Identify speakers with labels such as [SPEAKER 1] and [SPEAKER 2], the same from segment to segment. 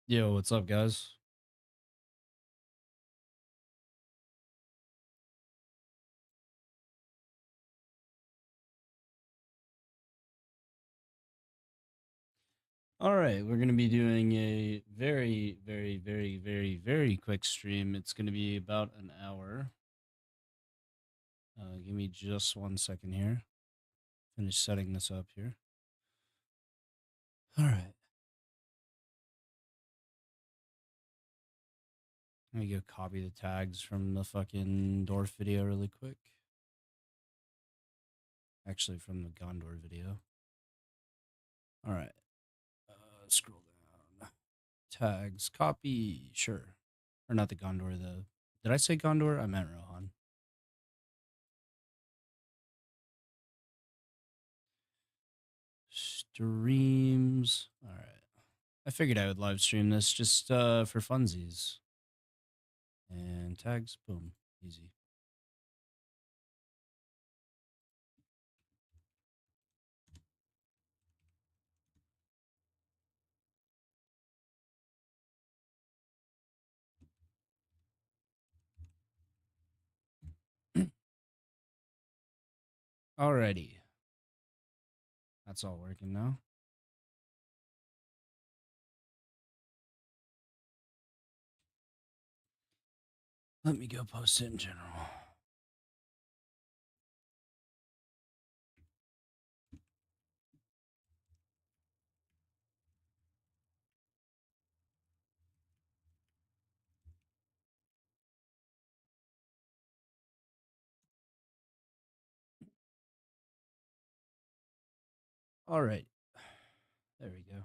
[SPEAKER 1] Yo, what's up, guys? All right, we're going to be doing a very quick stream. It's going to be about an hour. Give me just 1 second here. Finish setting this up here. All right. Let me go copy the tags from the fucking Dwarf video really quick. Actually, from the Gondor video. All right. Scroll down. Tags, copy, sure. Or not the Gondor, the... Did I say Gondor? I meant Rohan. Streams. All right. I figured I would live stream this just for funsies. And tags, boom, easy. Alrighty. That's all working now. Let me go post it in general. All right. There we go.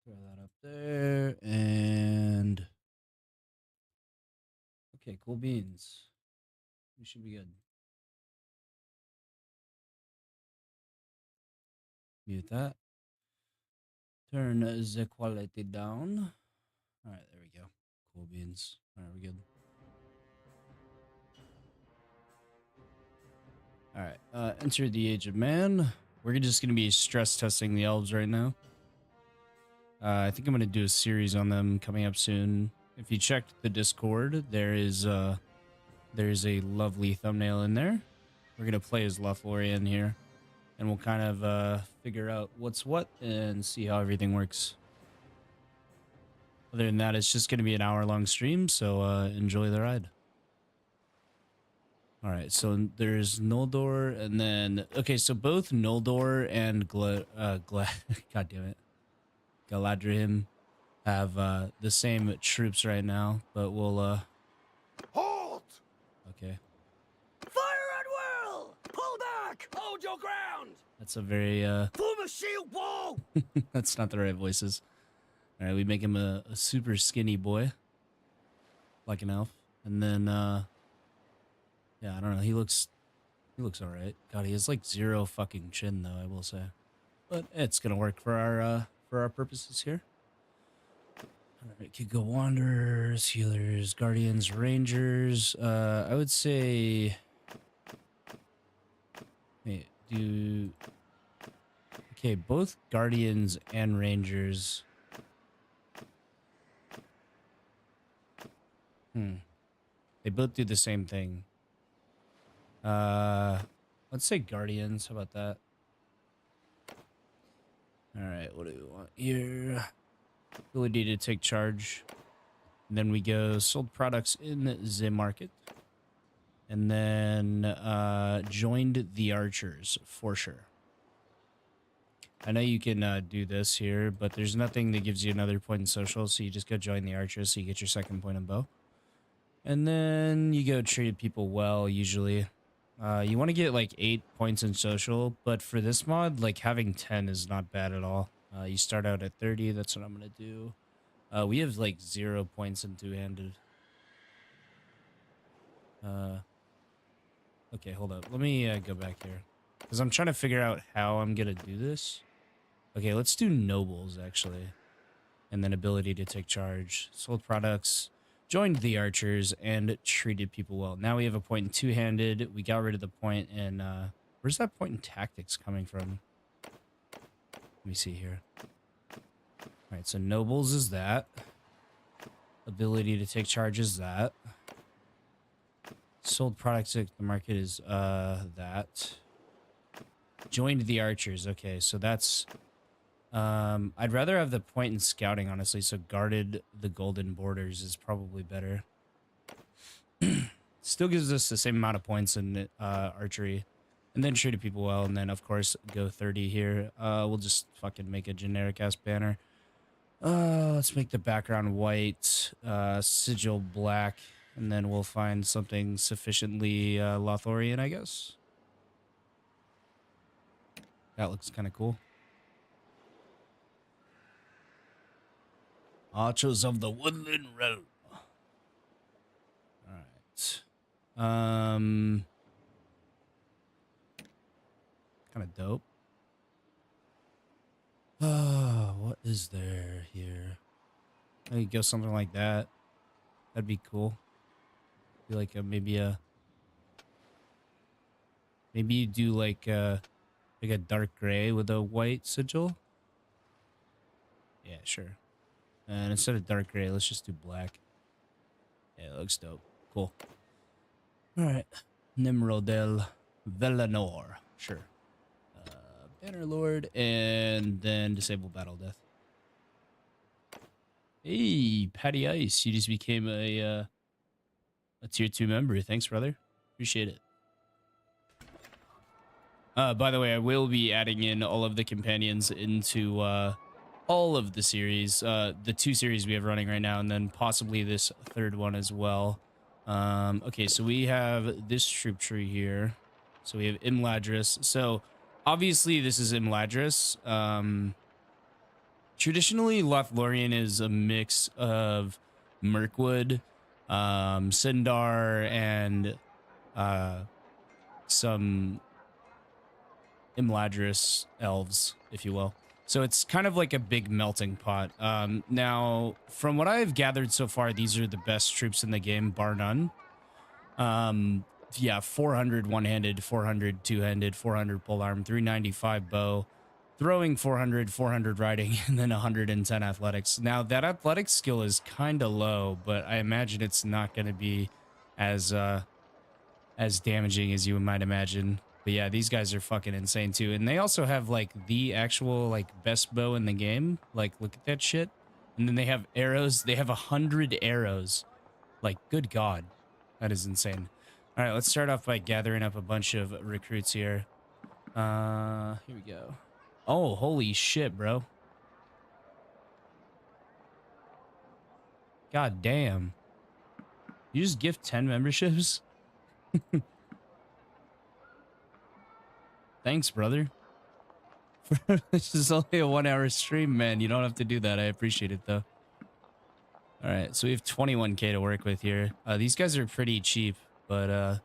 [SPEAKER 1] Throw that up there. And okay, cool beans. We should be good. Mute that. Turn the quality down. All right, there we go. Cool beans. All right, we're good. All right. Enter the Age of Man. We're just going to be stress testing the elves right now. I think I'm going to do a series on them coming up soon. If you check the Discord, there's a lovely thumbnail in there. We're going to play as Lothlorien here, and we'll kind of figure out what's what and see how everything works. Other than that, it's just going to be an hour-long stream, so enjoy the ride. All right, so there's Noldor, and then... Okay, so both Noldor and God damn it. Galadriel have the same troops right now, but we'll
[SPEAKER 2] Halt!
[SPEAKER 1] okay.
[SPEAKER 2] Fire at will! Pull back! Hold your ground!
[SPEAKER 1] That's a very
[SPEAKER 2] Form a shield wall!
[SPEAKER 1] that's not the right voices. All right, we make him a super skinny boy, like an elf, and then yeah, I don't know. He looks all right. God, he has like zero fucking chin though, I will say, but it's gonna work for our purposes here. All right, could go wanderers, healers, guardians, rangers. I would say, wait, do okay, both guardians and rangers. They both do the same thing. Let's say guardians. How about that? All right, what do we want here? Ability to take charge. And then we go sold products in the market. And then joined the archers for sure. I know you can do this here, but there's nothing that gives you another point in social, so you just go join the archers so you get your second point in bow. And then you go treat people well, usually. You want to get like 8 points in social, but for this mod, like having 10 is not bad at all. You start out at 30, that's what I'm going to do. We have like 0 points in two-handed. Okay, hold up. Let me go back here. Because I'm trying to figure out how I'm going to do this. Okay, let's do nobles, actually. And then ability to take charge. Sold products, joined the archers, and treated people well. Now we have a point in two-handed. We got rid of the point in... where's that point in tactics coming from? Let me see here. right, so nobles is that. Ability to take charge is that. Sold products at the market is that. Joined the archers. Okay, so that's I'd rather have the point in scouting, honestly, so guarded the golden borders is probably better. Still gives us the same amount of points in archery. And then treated people well, and then of course go 30 here. We'll just fucking make a generic ass banner. Let's make the background white, sigil black, and then we'll find something sufficiently Lothorian, I guess. That looks kind of cool. Archers of the Woodland Realm. All right. Kind of dope. What is there here? Maybe go something like that. That'd be cool. Be like maybe you do like a dark gray with a white sigil. Yeah, sure. And instead of dark gray, let's just do black. Yeah, it looks dope. Cool. All right. Nimrodel Velanor. Sure. Bannerlord, and then disable battle death. Hey, Patty Ice, you just became a tier 2 member. Thanks, brother. Appreciate it. By the way, I will be adding in all of the companions into all of the series, the 2 series we have running right now, and then possibly this 3rd one as well. Okay, so we have this troop tree here. So we have Imladris. So obviously this is Imladris. Traditionally, Lothlorien is a mix of Mirkwood, Sindar, and some Imladris elves, if you will. So it's kind of like a big melting pot. Now, from what I've gathered so far, these are the best troops in the game, bar none. Yeah, 400 one-handed, 400 two-handed, 400 polearm, 395 bow, throwing 400, 400 riding, and then 110 athletics. Now, that athletic skill is kind of low, but I imagine it's not going to be as damaging as you might imagine. But yeah, these guys are fucking insane too. And they also have like the actual like best bow in the game. Like, look at that shit. And then they have arrows. They have 100 arrows. Like, good God. That is insane. All right, let's start off by gathering up a bunch of recruits here. Here we go. Oh, holy shit, bro. God damn. You just gift 10 memberships? Thanks, brother. This is only a 1-hour stream, man. You don't have to do that. I appreciate it, though. All right, so we have 21k to work with here. These guys are pretty cheap, but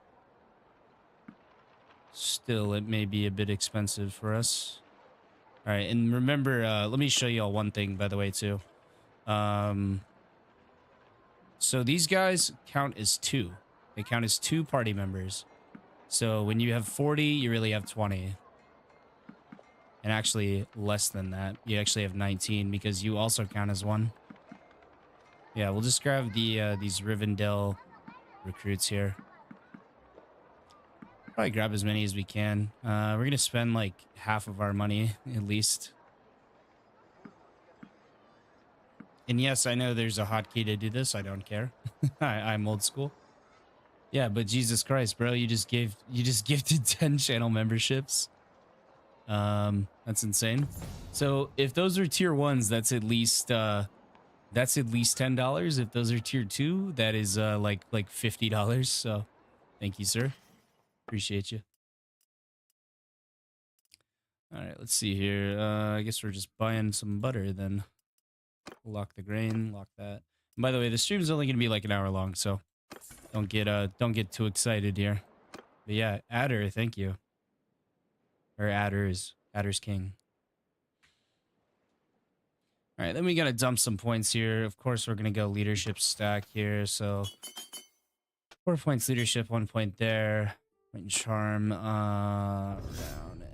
[SPEAKER 1] still, it may be a bit expensive for us. All right, and remember, let me show you all one thing, by the way, too. So these guys count as 2. They count as 2 party members. So when you have 40, you really have 20. And actually, less than that. You actually have 19 because you also count as 1. Yeah, we'll just grab the these Rivendell recruits here. Probably grab as many as we can. We're going to spend like half of our money, at least. And yes, I know there's a hotkey to do this. I don't care. I'm old school. Yeah, but Jesus Christ, bro, you just gifted 10 channel memberships. That's insane. So if those are tier 1s, that's at least $10. If those are tier 2, that is like $50. So thank you, sir. Appreciate you. All right, let's see here. I guess we're just buying some butter then. Lock the grain, lock that. And by the way, the stream's only gonna be like an hour long, so don't get too excited here. But yeah, Adder, thank you. Or Adder's king. All right, then we gotta dump some points here. Of course, we're gonna go leadership stack here. So 4 points leadership, 1 point there. Right and charm down.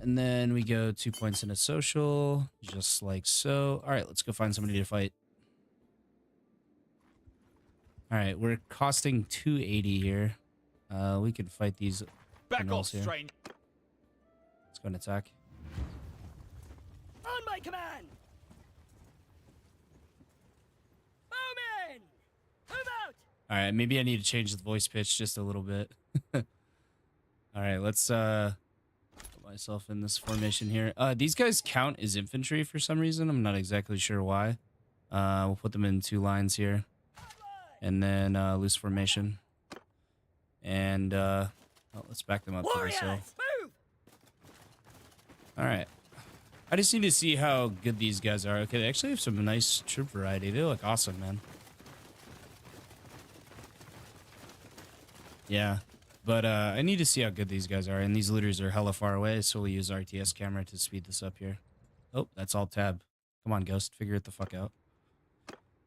[SPEAKER 1] And then we go 2 points into social, just like so. All right, let's go find somebody to fight. All right, we're costing 280 here. We can fight these
[SPEAKER 2] Back off,
[SPEAKER 1] criminals here.
[SPEAKER 2] stranger.
[SPEAKER 1] Let's go and attack.
[SPEAKER 2] On my command. Bowman, move out.
[SPEAKER 1] All right, maybe I need to change the voice pitch just a little bit. All right, let's put myself in this formation here. These guys count as infantry for some reason. I'm not exactly sure why. We'll put them in 2 lines here. And then loose formation. And let's back them up to this hill.
[SPEAKER 2] Move.
[SPEAKER 1] All right. I just need to see how good these guys are. Okay, they actually have some nice troop variety. They look awesome, man. Yeah. But I need to see how good these guys are. And these looters are hella far away, so we'll use RTS camera to speed this up here. Oh, that's all tab. Come on, Ghost. Figure it the fuck out.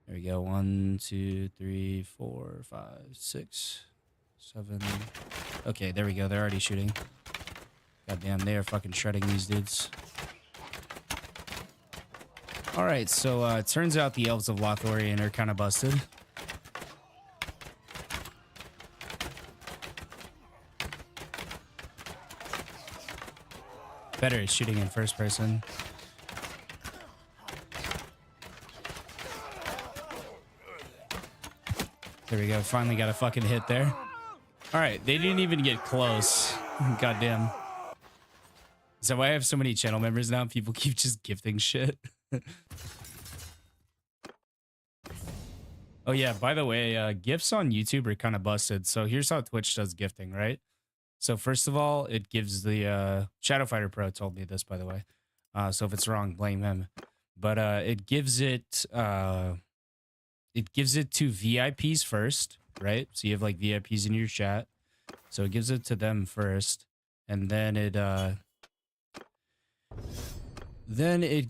[SPEAKER 1] There we go. 1, 2, 3, 4, 5, 6, 7. Okay, there we go. They're already shooting. Goddamn, they are fucking shredding these dudes. All right, so it turns out the Elves of Lothlorien are kind of busted. Better at shooting in first person. There we go. Finally got a fucking hit there. All right. They didn't even get close. Goddamn. Is that why I have so many channel members now? People keep just gifting shit. Oh, yeah. By the way, gifts on YouTube are kind of busted. So here's how Twitch does gifting, right? So first of all, it gives the Shadow Fighter Pro told me this, by the way. So if it's wrong, blame him. But it gives it to VIPs first, right? So you have like VIPs in your chat. So it gives it to them first, and then it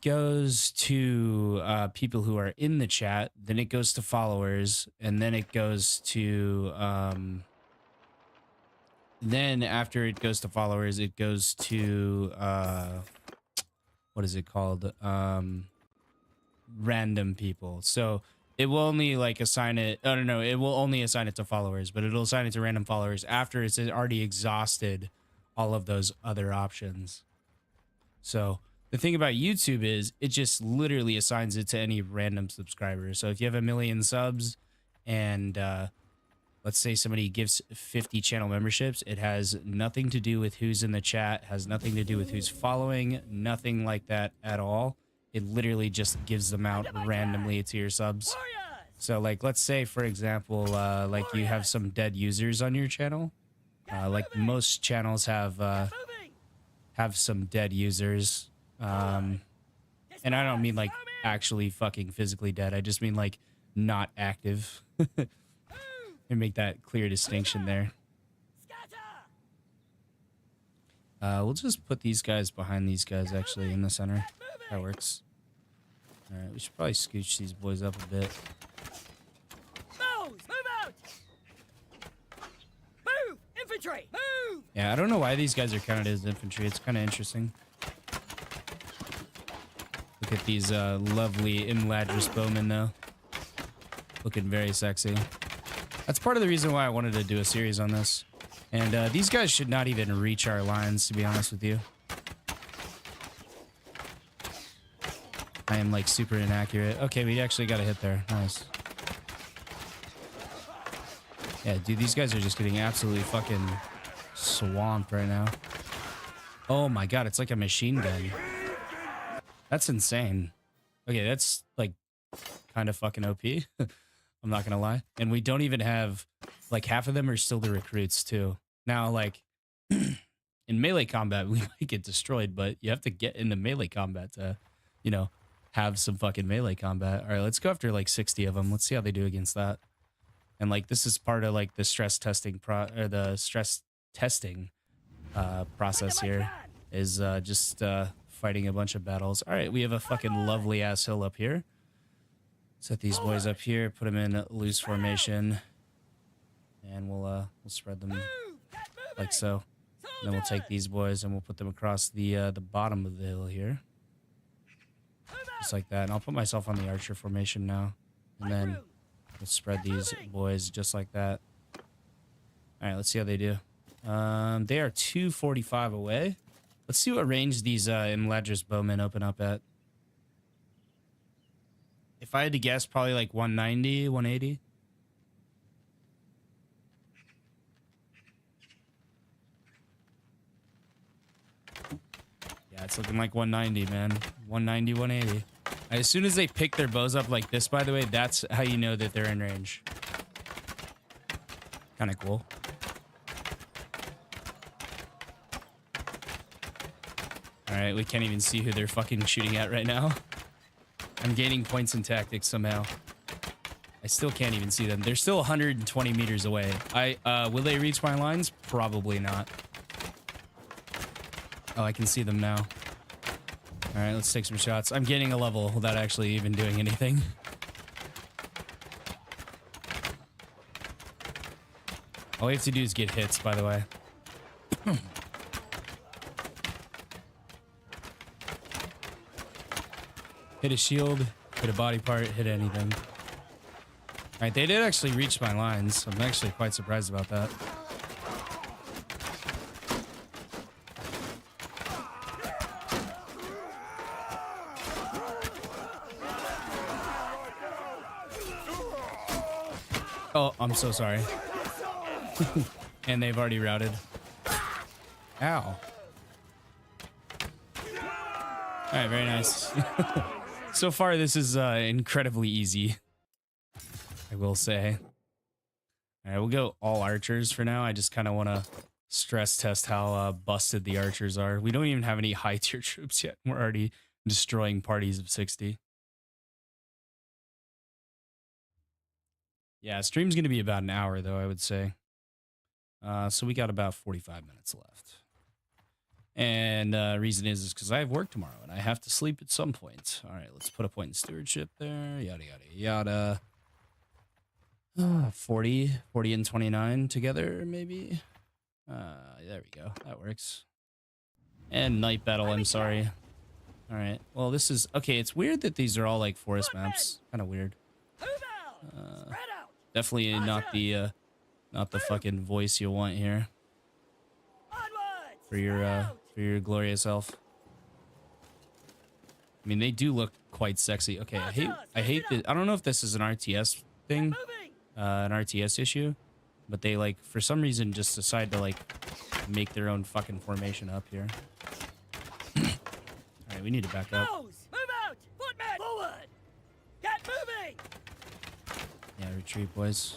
[SPEAKER 1] goes to people who are in the chat. Then it goes to followers, and then it goes to then after it goes to followers, it goes to what is it called? Random people. So it will only like assign it. Oh no, it will only assign it to followers, but it'll assign it to random followers after it's already exhausted all of those other options. So the thing about YouTube is it just literally assigns it to any random subscriber. So if you have 1 million subs and let's say somebody gives 50 channel memberships, it has nothing to do with who's in the chat, has nothing to do with who's following, nothing like that at all. It literally just gives them out randomly to your subs. So like, let's say for example, like you have some dead users on your channel. Like most channels have some dead users. And I don't mean like actually fucking physically dead. I just mean like not active. And make that clear distinction there. We'll just put these guys behind these guys actually in the center. That works. All right, we should probably scooch these boys up a bit.
[SPEAKER 2] Move out! Move! Infantry! Move!
[SPEAKER 1] Yeah, I don't know why these guys are counted as infantry. It's kind of interesting. Look at these lovely Imladris bowmen, though. Looking very sexy. That's part of the reason why I wanted to do a series on this. And these guys should not even reach our lines, to be honest with you. I am, like, super inaccurate. Okay, we actually got a hit there. Nice. Yeah, dude, these guys are just getting absolutely fucking swamped right now. Oh my god, it's like a machine gun. That's insane. Okay, that's, like, kind of fucking OP. I'm not gonna lie. And we don't even have, like, half of them are still the recruits, too. Now, like, in melee combat, we might get destroyed, but you have to get into melee combat to, you know, have some fucking melee combat. All right, let's go after, like, 60 of them. Let's see how they do against that. And, like, this is part of, like, the stress testing process here is just fighting a bunch of battles. All right, we have a fucking lovely ass hill up here. Set these boys up here, put them in loose formation, and we'll spread them like so. Then we'll take these boys and we'll put them across the bottom of the hill here. Just like that. And I'll put myself on the archer formation now. And then we'll spread these boys just like that. Alright, let's see how they do. They are 245 away. Let's see what range these Imladris bowmen open up at. If I had to guess, probably like 190, 180. Yeah, it's looking like 190, man. 190, 180. As soon as they pick their bows up like this, by the way, that's how you know that they're in range. Kind of cool. Alright, we can't even see who they're fucking shooting at right now. I'm gaining points in tactics somehow. I still can't even see them. They're still 120 meters away. Will they reach my lines? Probably not. Oh, I can see them now. Alright, let's take some shots. I'm getting a level without actually even doing anything. All we have to do is get hits, by the way. Hit a shield, hit a body part, hit anything. Alright, they did actually reach my lines. I'm actually quite surprised about that. Oh, I'm so sorry. And they've already routed. Ow. Alright, very nice. So far, this is incredibly easy, I will say. Alright, we'll go all archers for now. I just kind of want to stress test how busted the archers are. We don't even have any high tier troops yet. We're already destroying parties of 60. Yeah, stream's going to be about an hour, though, I would say. So we got about 45 minutes left. And reason is because I have work tomorrow and I have to sleep at some point. All right, let's put a point in stewardship there. Yada, yada, yada. 40 and 29 together, maybe. There we go. That works. And night battle, I'm sorry. All right. Well, this is... Okay, it's weird that these are all like forest maps. Kind of weird. Definitely not the fucking voice you want here. For your glorious elf. I mean, they do look quite sexy. Okay, I hate that. I don't know if this is an RTS thing, an RTS issue, but they like for some reason just decide to like make their own fucking formation up here. All right, we need to back up.
[SPEAKER 2] Move out! Footmen! Forward! Get moving!
[SPEAKER 1] Yeah, retreat, boys.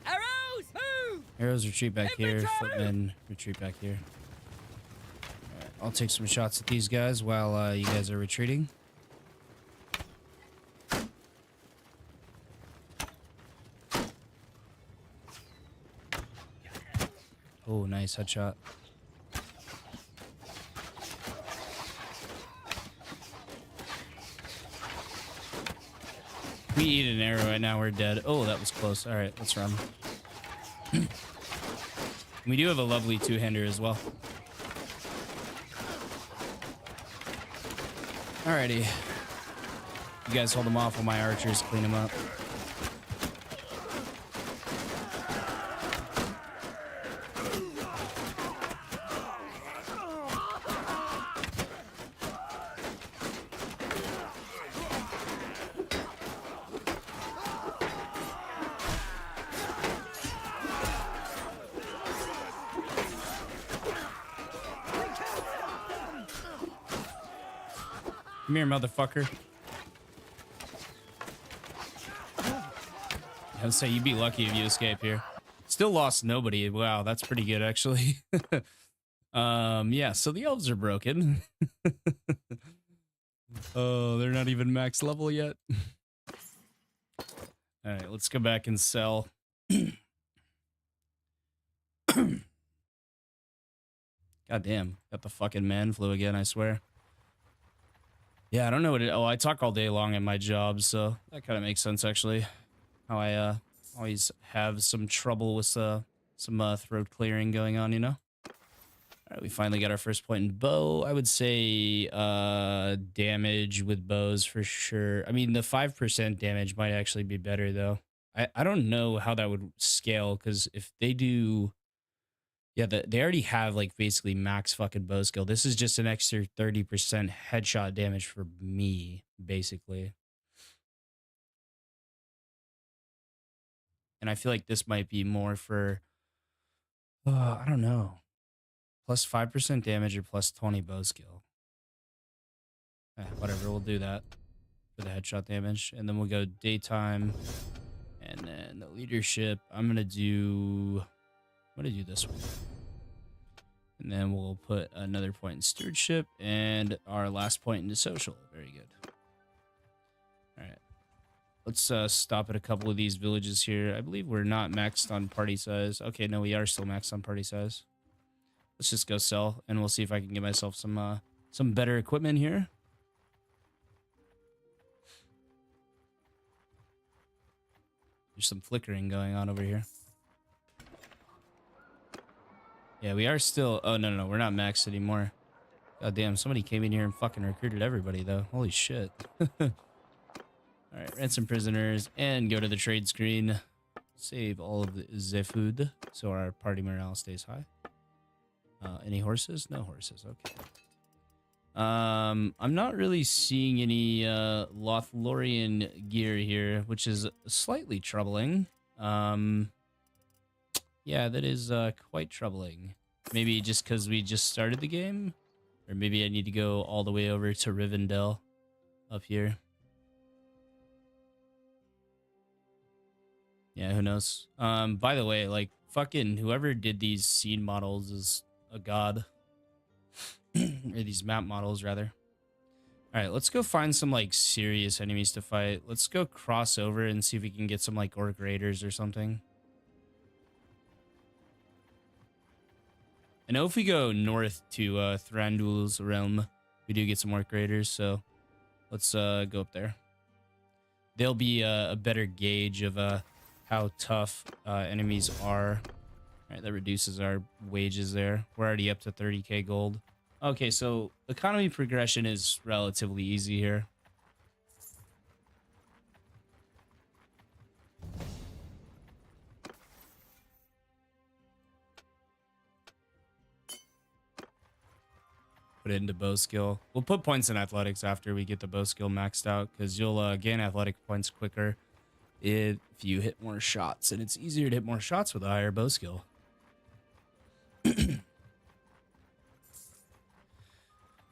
[SPEAKER 2] Arrows! Move!
[SPEAKER 1] Arrows retreat back here.
[SPEAKER 2] Infantry!
[SPEAKER 1] Footmen retreat back here. I'll take some shots at these guys while you guys are retreating. Oh, nice headshot. We eat an arrow right now, we're dead. Oh, that was close. All right, let's run. We do have a lovely two-hander as well. Alrighty. You guys hold them off while my archers clean them up. Come here, motherfucker. I would say you'd be lucky if you escape here. Still lost nobody. Wow, that's pretty good, actually. Yeah, so the elves are broken. Oh, they're not even max level yet. All right, let's go back and sell. God damn, got the fucking man flu again, I swear. Yeah, I don't know what it... Oh, I talk all day long at my job, so that kind of makes sense, actually. How I always have some trouble with some throat clearing going on, you know? right, we finally got our first point in bow. I would say damage with bows for sure. I mean, the 5% damage might actually be better though. I don't know how that would scale, because if they do, yeah, they already have like basically max fucking bow skill. This is just an extra 30% headshot damage for me, basically. And I feel like this might be more for, I don't know, plus 5% damage or plus 20 bow skill. Whatever, we'll do that for the headshot damage. And then we'll go daytime. And then the leadership, I'm going to do this one. And then we'll put another point in stewardship and our last point into social. Very good. All right. Let's stop at a couple of these villages here. I believe we're not maxed on party size. Okay, no, we are still maxed on party size. Let's just go sell, and we'll see if I can get myself some better equipment here. There's some flickering going on over here. Yeah, we are still... Oh, no, we're not maxed anymore. God damn, somebody came in here and fucking recruited everybody, though. Holy shit. All right, ransom prisoners and go to the trade screen. Save all of the food so our party morale stays high. Any horses? No horses. Okay. I'm not really seeing any Lothlorien gear here, which is slightly troubling. Yeah, that is quite troubling. Maybe just because we just started the game, or maybe I need to go all the way over to Rivendell up here. Yeah, who knows? By the way, like, fucking whoever did these scene models is a god. Or these map models, rather. All right, let's go find some, like, serious enemies to fight. Let's go cross over and see if we can get some, like, orc raiders or something. I know if we go north to Thranduil's realm, we do get some orc raiders, so let's go up there. They'll be a better gauge of how tough enemies are. All right, that reduces our wages there. We're already up to 30k gold. Okay, so economy progression is relatively easy here. Put it into bow skill. We'll put points in athletics after we get the bow skill maxed out, because you'll gain athletic points quicker if you hit more shots, and it's easier to hit more shots with a higher bow skill.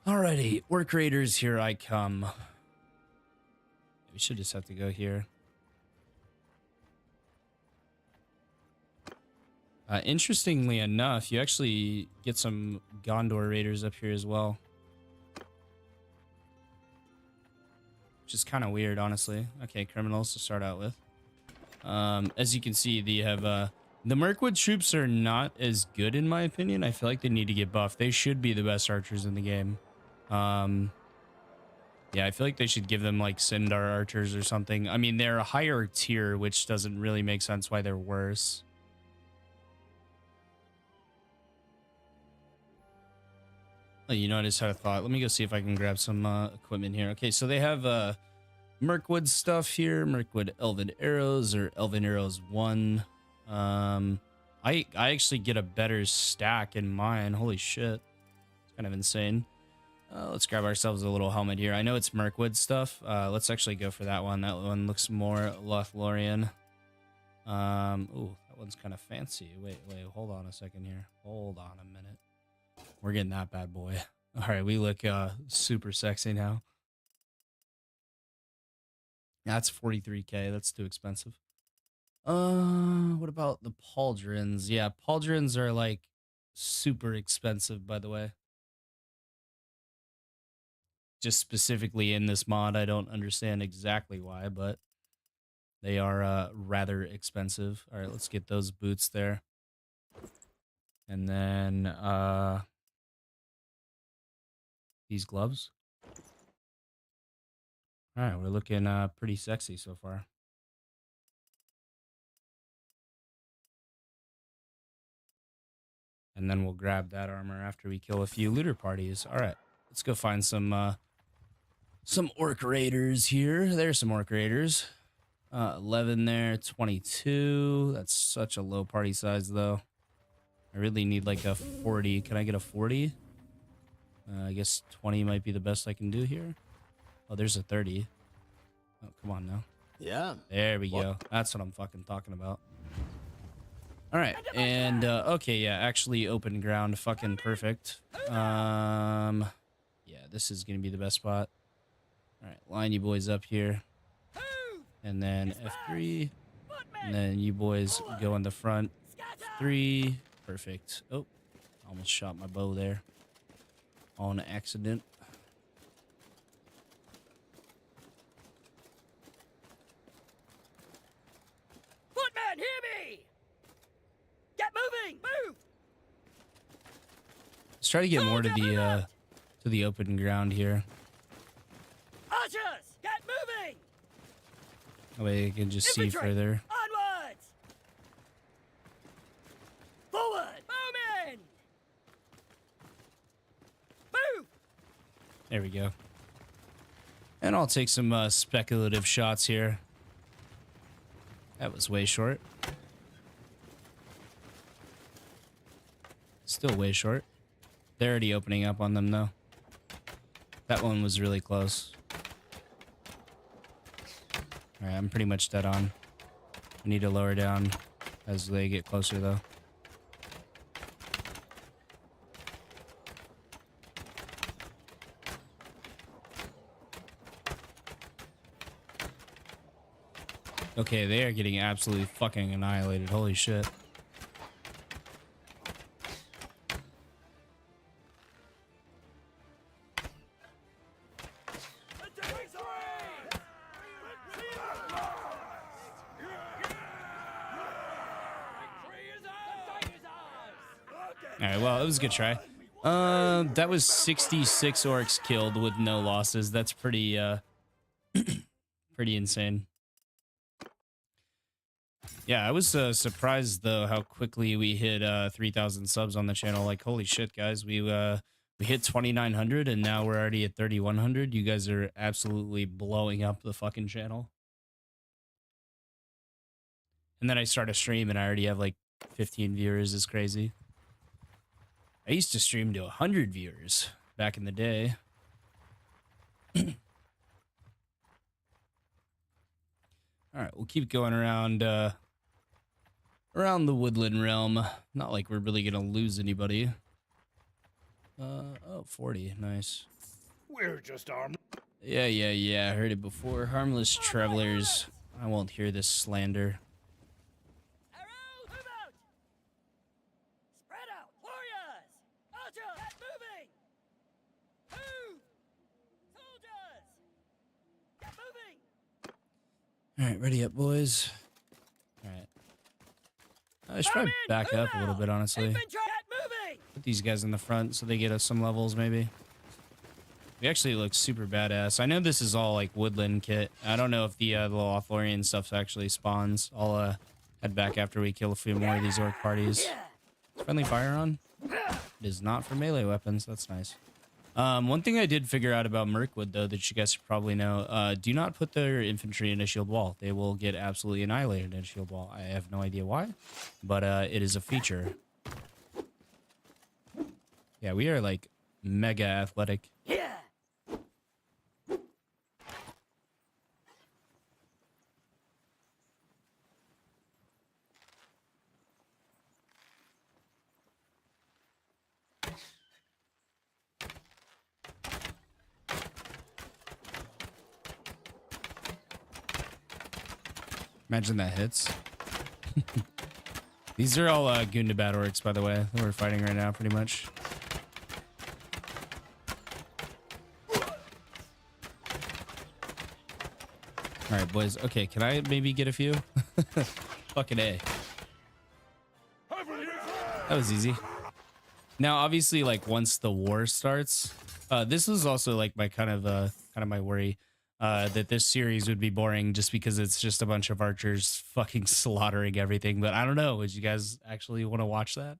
[SPEAKER 1] Alrighty, work raiders, here I come. We should just have to go here. Interestingly enough, you actually get some Gondor raiders up here as well. Which is kind of weird, honestly. Okay, criminals to start out with. As you can see, they have the Mirkwood troops are not as good in my opinion. I feel like they need to get buffed. They should be the best archers in the game. Yeah, I feel like they should give them like Sindar archers or something. I mean, they're a higher tier, which doesn't really make sense why they're worse. Oh, you know, I just had a thought. Let me go see if I can grab some equipment here. Okay, so they have Mirkwood stuff here. Mirkwood Elven Arrows or Elven Arrows 1. I actually get a better stack in mine. Holy shit. It's kind of insane. Let's grab ourselves a little helmet here. I know it's Mirkwood stuff. Let's actually go for that one. That one looks more Lothlorien. Ooh, that one's kind of fancy. Wait, hold on a second here. Hold on a minute. We're getting that bad boy. All right, we look super sexy now. That's 43k. That's too expensive. What about the pauldrons? Yeah, pauldrons are like super expensive, by the way. Just specifically in this mod, I don't understand exactly why, but they are rather expensive. All right, let's get those boots there. And then these gloves. All right, we're looking pretty sexy so far. And then we'll grab that armor after we kill a few looter parties. All right, let's go find some orc raiders here. There's some orc raiders. 11 there, 22. That's such a low party size, though. I really need like a 40. Can I get a 40? I guess 20 might be the best I can do here. Oh, there's a 30. Oh, come on now.
[SPEAKER 2] Yeah.
[SPEAKER 1] There we go. That's what I'm fucking talking about. All right, and okay, yeah, actually open ground, fucking perfect. Yeah, this is gonna be the best spot. All right, line you boys up here, and then F3, and then you boys go in the front. 3, perfect. Oh, almost shot my bow there on accident.
[SPEAKER 2] Footman, hear me! Get moving! Move!
[SPEAKER 1] Let's try to get more to the open ground here.
[SPEAKER 2] Archers, get moving!
[SPEAKER 1] That way I can just see further.
[SPEAKER 2] Onwards! Forward! Bowmen! Move!
[SPEAKER 1] There we go. And I'll take some speculative shots here. That was way short. Still way short. They're already opening up on them, though. That one was really close. All right, I'm pretty much dead on. I need to lower down as they get closer, though. Okay, they are getting absolutely fucking annihilated. Holy shit. All right, well, it was a good try. That was 66 orcs killed with no losses. That's pretty, pretty insane. Yeah, I was surprised though how quickly we hit 3,000 subs on the channel. Like, holy shit, guys, we hit 2,900 and now we're already at 3,100. You guys are absolutely blowing up the fucking channel. And then I start a stream and I already have like 15 viewers. Is crazy. I used to stream to 100 viewers back in the day. All right, we'll keep going around around the woodland realm. Not like we're really gonna lose anybody. Oh, 40, nice.
[SPEAKER 2] We're just armed.
[SPEAKER 1] Yeah, I heard it before. Harmless travelers. I won't hear this slander.
[SPEAKER 2] Arrow, move out! Spread out! Warriors! Archers, get moving! Move! Soldiers! Get moving!
[SPEAKER 1] All right, ready up, boys. All right. I should probably back up a little bit, honestly.
[SPEAKER 2] Infantry, get moving!
[SPEAKER 1] Put these guys in the front so they get us some levels, maybe. We actually look super badass. I know this is all like woodland kit. I don't know if the lordoftherings stuff actually spawns. I'll head back after we kill a few more of these orc parties. Friendly fire on? It is not for melee weapons. That's nice. One thing I did figure out about mirkwood, though, that you guys probably know, do not put their infantry in a shield wall. They will get absolutely annihilated in a shield wall. I have no idea why, but it is a feature. Yeah, we are like mega athletic.
[SPEAKER 2] Yeah.
[SPEAKER 1] Imagine that hits. These are all Goondabat orcs, by the way, that we're fighting right now, pretty much. All right, boys. Okay, can I maybe get a few? Fucking A. That was easy. Now, obviously, like once the war starts, this was also like my kind of my worry that this series would be boring just because it's just a bunch of archers fucking slaughtering everything. But I don't know. Would you guys actually want to watch that?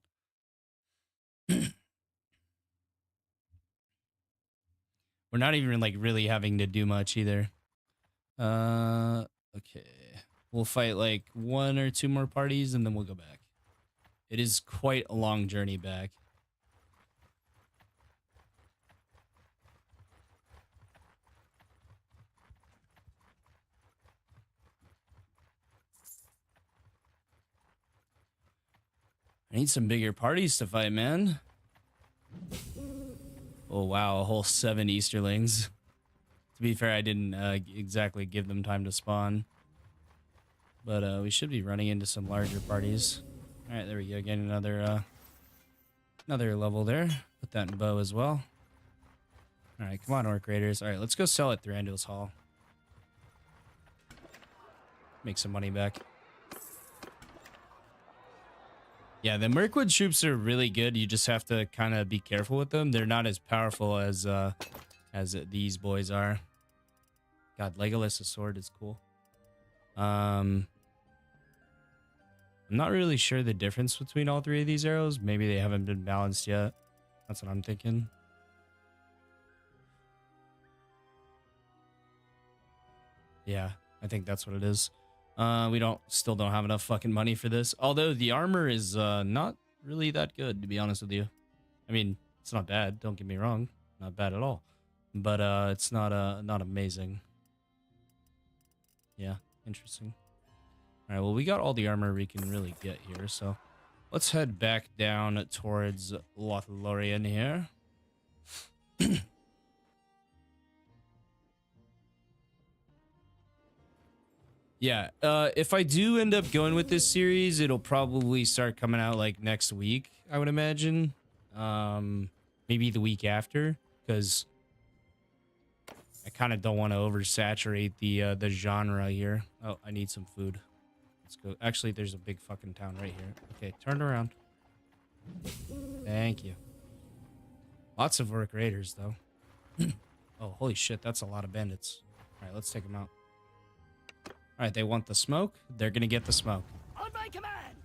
[SPEAKER 1] We're not even like really having to do much either. Okay. We'll fight like 1 or 2 more parties and then we'll go back. It is quite a long journey back. I need some bigger parties to fight, man. Oh, wow. A whole 7 Easterlings. To be fair, I didn't exactly give them time to spawn. But we should be running into some larger parties. All right, there we go. Getting another level there. Put that in bow as well. All right, come on, Orc Raiders. All right, let's go sell at Thranduil's Hall. Make some money back. Yeah, the Mirkwood troops are really good. You just have to kind of be careful with them. They're not as powerful as these boys are. God, Legolas' sword is cool. I'm not really sure the difference between all 3 of these arrows. Maybe they haven't been balanced yet. That's what I'm thinking. Yeah, I think that's what it is. We still don't have enough fucking money for this. Although the armor is not really that good, to be honest with you. I mean, it's not bad. Don't get me wrong, not bad at all. But it's not amazing. Yeah, interesting. All right, well, we got all the armor we can really get here, so let's head back down towards Lothlorien here. Yeah, if I do end up going with this series, it'll probably start coming out like next week, I would imagine. Maybe the week after, because I kind of don't want to oversaturate the genre here. Oh, I need some food. Let's go. Actually, there's a big fucking town right here. Okay, turn around. Thank you. Lots of Orc Raiders, though. Oh, holy shit, that's a lot of bandits. All right, let's take them out. All right, they want the smoke. They're going to get the smoke.
[SPEAKER 2] On my command!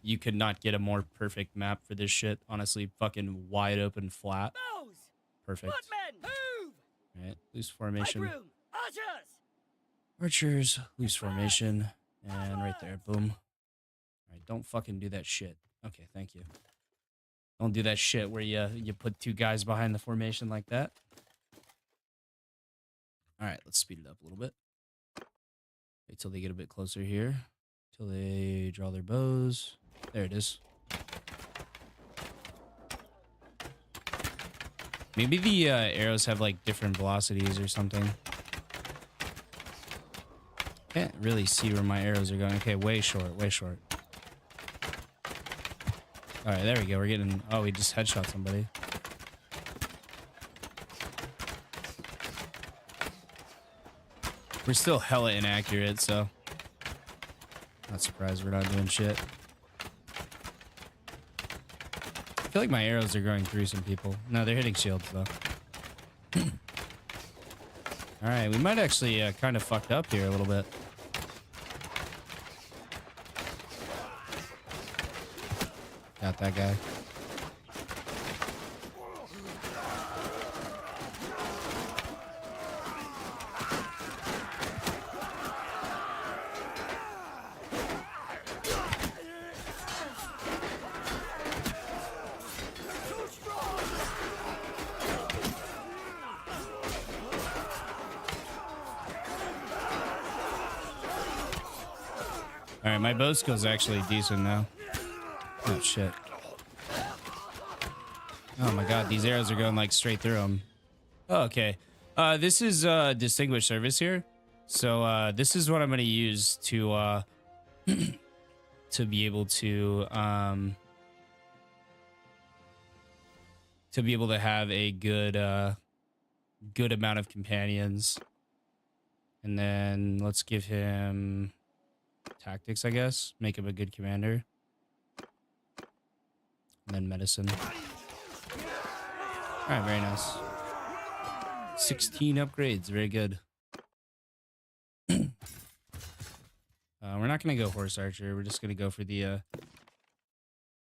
[SPEAKER 1] You could not get a more perfect map for this shit. Honestly, fucking wide open flat.
[SPEAKER 2] Bows!
[SPEAKER 1] Perfect.
[SPEAKER 2] Footmen! Move!
[SPEAKER 1] All right, loose formation.
[SPEAKER 2] Room! Archers!
[SPEAKER 1] Archers, loose formation. And right there, boom. All right, don't fucking do that shit. Okay, thank you. Don't do that shit where you put 2 guys behind the formation like that. All right, let's speed it up a little bit. Wait till they get a bit closer here. Till they draw their bows. There it is. Maybe the arrows have like different velocities or something. Can't really see where my arrows are going. Okay, way short, way short. All right, there we go. We're getting... Oh, we just headshot somebody. We're still hella inaccurate, so... Not surprised we're not doing shit. I feel like my arrows are going through some people. No, they're hitting shields, though. All right, we might actually kind of fucked up here a little bit. Got that guy. All right, my bow skill's actually decent now. Oh, shit. Oh, my God. These arrows are going, like, straight through them. Oh, okay. This is distinguished service here. So, this is what I'm going to use to, to be able to have a good, good amount of companions. And then let's give him... tactics, I guess. Make him a good commander. And then medicine. Alright, very nice. 16 upgrades, very good. We're not going to go horse archer. We're just going to go for the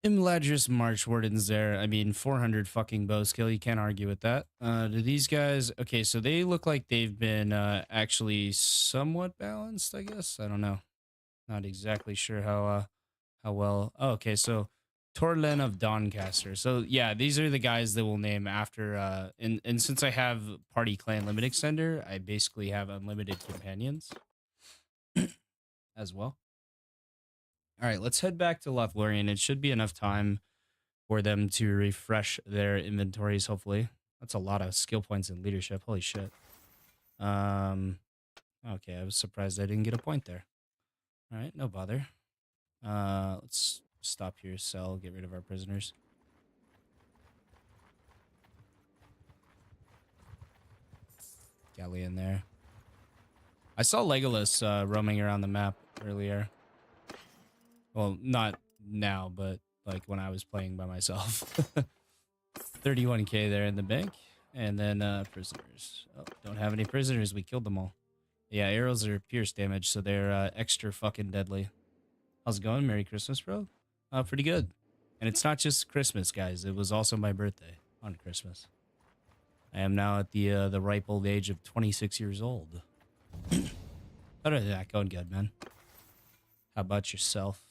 [SPEAKER 1] Imladris March Wardens there. I mean, 400 fucking bow skill. You can't argue with that. Do these guys... Okay, so they look like they've been actually somewhat balanced, I guess. I don't know. Not exactly sure how well... Oh, okay, so Torlen of Doncaster. So, yeah, these are the guys that we'll name after... And since I have Party Clan Limit Extender, I basically have unlimited companions as well. All right, let's head back to Lothlorien. It should be enough time for them to refresh their inventories, hopefully. That's a lot of skill points in leadership. Holy shit. Okay, I was surprised I didn't get a point there. All right, no bother. Let's stop here, sell, get rid of our prisoners. Galley in there. I saw Legolas roaming around the map earlier. Well, not now, but like when I was playing by myself. 31k there in the bank. And then prisoners. Oh, don't have any prisoners. We killed them all. Yeah, arrows are pierce damage, so they're extra fucking deadly. How's it going? Merry Christmas, bro. Pretty good. And it's not just Christmas, guys. It was also my birthday on Christmas. I am now at the ripe old age of 26 years old. Other than that, going good, man. How about yourself?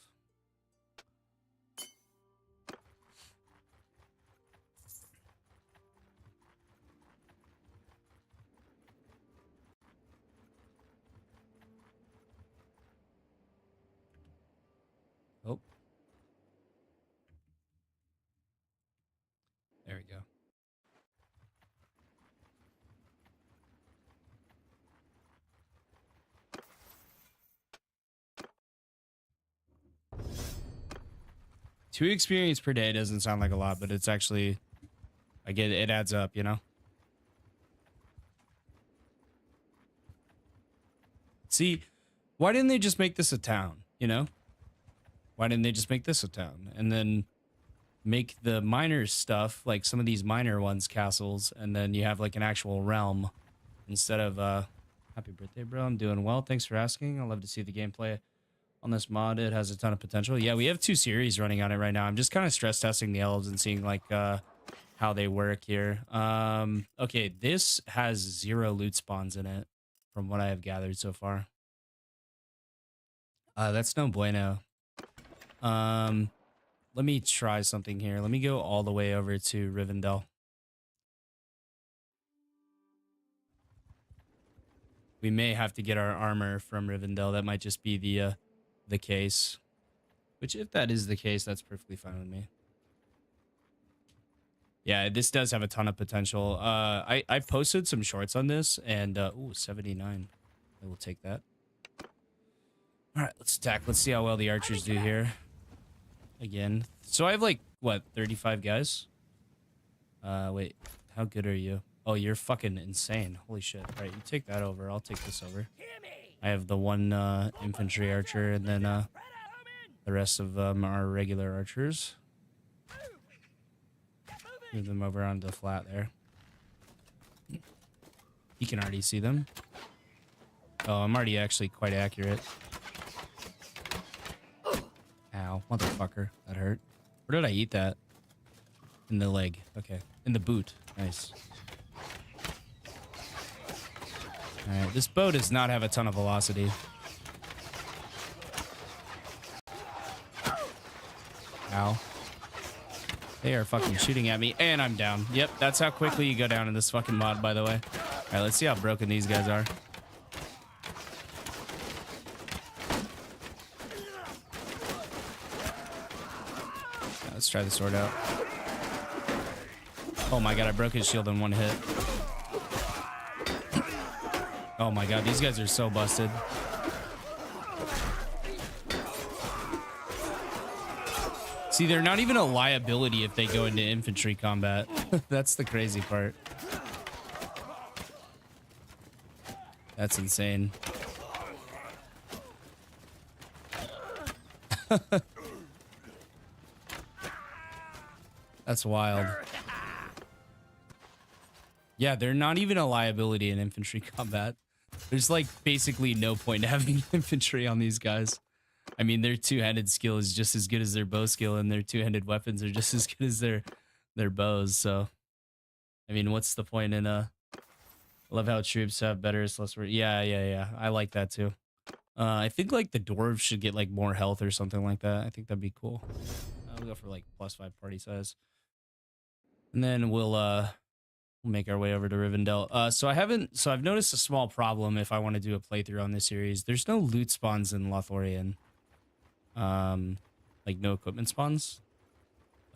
[SPEAKER 1] Oh. There we go. Two experience per day doesn't sound like a lot, but it's actually, I get it adds up, you know? See, why didn't they just make this a town, you know? Why didn't they just make this a town? And then make the minor stuff, like some of these minor ones, castles, and then you have like an actual realm instead of, happy birthday, bro. I'm doing well. Thanks for asking. I love to see the gameplay on this mod. It has a ton of potential. Yeah, we have 2 series running on it right now. I'm just kind of stress testing the elves and seeing like how they work here. Okay, this has 0 loot spawns in it from what I have gathered so far. That's no bueno. Let me try something here. Let me go all the way over to Rivendell. We may have to get our armor from Rivendell. That might just be the case. Which, if that is the case, that's perfectly fine with me. Yeah, this does have a ton of potential. I posted some shorts on this, and ooh, 79. I will take that. All right, let's attack. Let's see how well the archers do here. Again, so I have like what 35 guys. Wait, how good are you? Oh, you're fucking insane. Holy shit! All right, you take that over. I'll take this over. I have the one infantry archer, and then the rest of them are regular archers. Move them over onto the flat there. You can already see them. Oh, I'm already actually quite accurate. Ow, motherfucker. That hurt. Where did I eat that? In the leg. Okay. In the boot. Nice. Alright, this bow does not have a ton of velocity. Ow. They are fucking shooting at me, and I'm down. Yep, that's how quickly you go down in this fucking mod, by the way. Alright, let's see how broken these guys are. Let's try the sword out. Oh my god, I broke his shield in one hit. Oh my god, these guys are so busted. See, they're not even a liability if they go into infantry combat. That's the crazy part. That's insane. That's wild. Yeah, they're not even a liability in infantry combat. There's like basically no point to having infantry on these guys. I mean, their two-handed skill is just as good as their bow skill, and their two-handed weapons are just as good as their bows. So, I mean, what's the point in I love how troops have better, less. Yeah. I like that too. I think like the dwarves should get like more health or something like that. I think that'd be cool. We'll go for like +5 party size, and then we'll make our way over to Rivendell. So I've noticed a small problem if I want to do a playthrough on this series. There's no loot spawns in Lothlorien. Like no equipment spawns.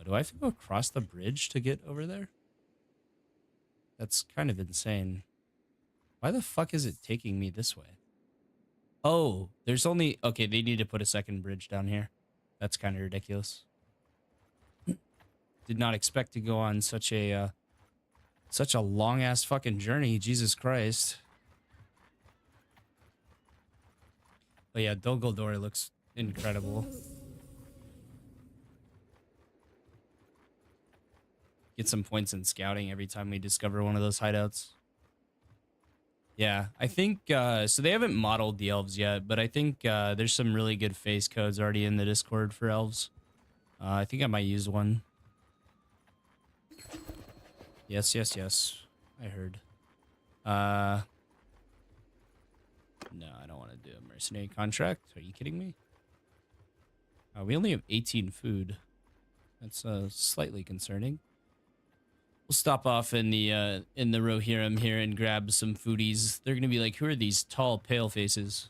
[SPEAKER 1] Do I have to go across the bridge to get over there? That's kind of insane. Why the fuck is it taking me this way? Oh, there's only... Okay, they need to put a second bridge down here. That's kind of ridiculous. Did not expect to go on such a long-ass fucking journey. Jesus Christ. But yeah, Dol Guldur looks incredible. Get some points in scouting every time we discover one of those hideouts. Yeah, I think, so they haven't modeled the elves yet, but I think there's some really good face codes already in the Discord for elves. I think I might use one. Yes. I heard. No, I don't want to do a mercenary contract. Are you kidding me? We only have 18 food. That's slightly concerning. We'll stop off in the Rohirrim here and grab some foodies. They're gonna be like, who are these tall, pale faces?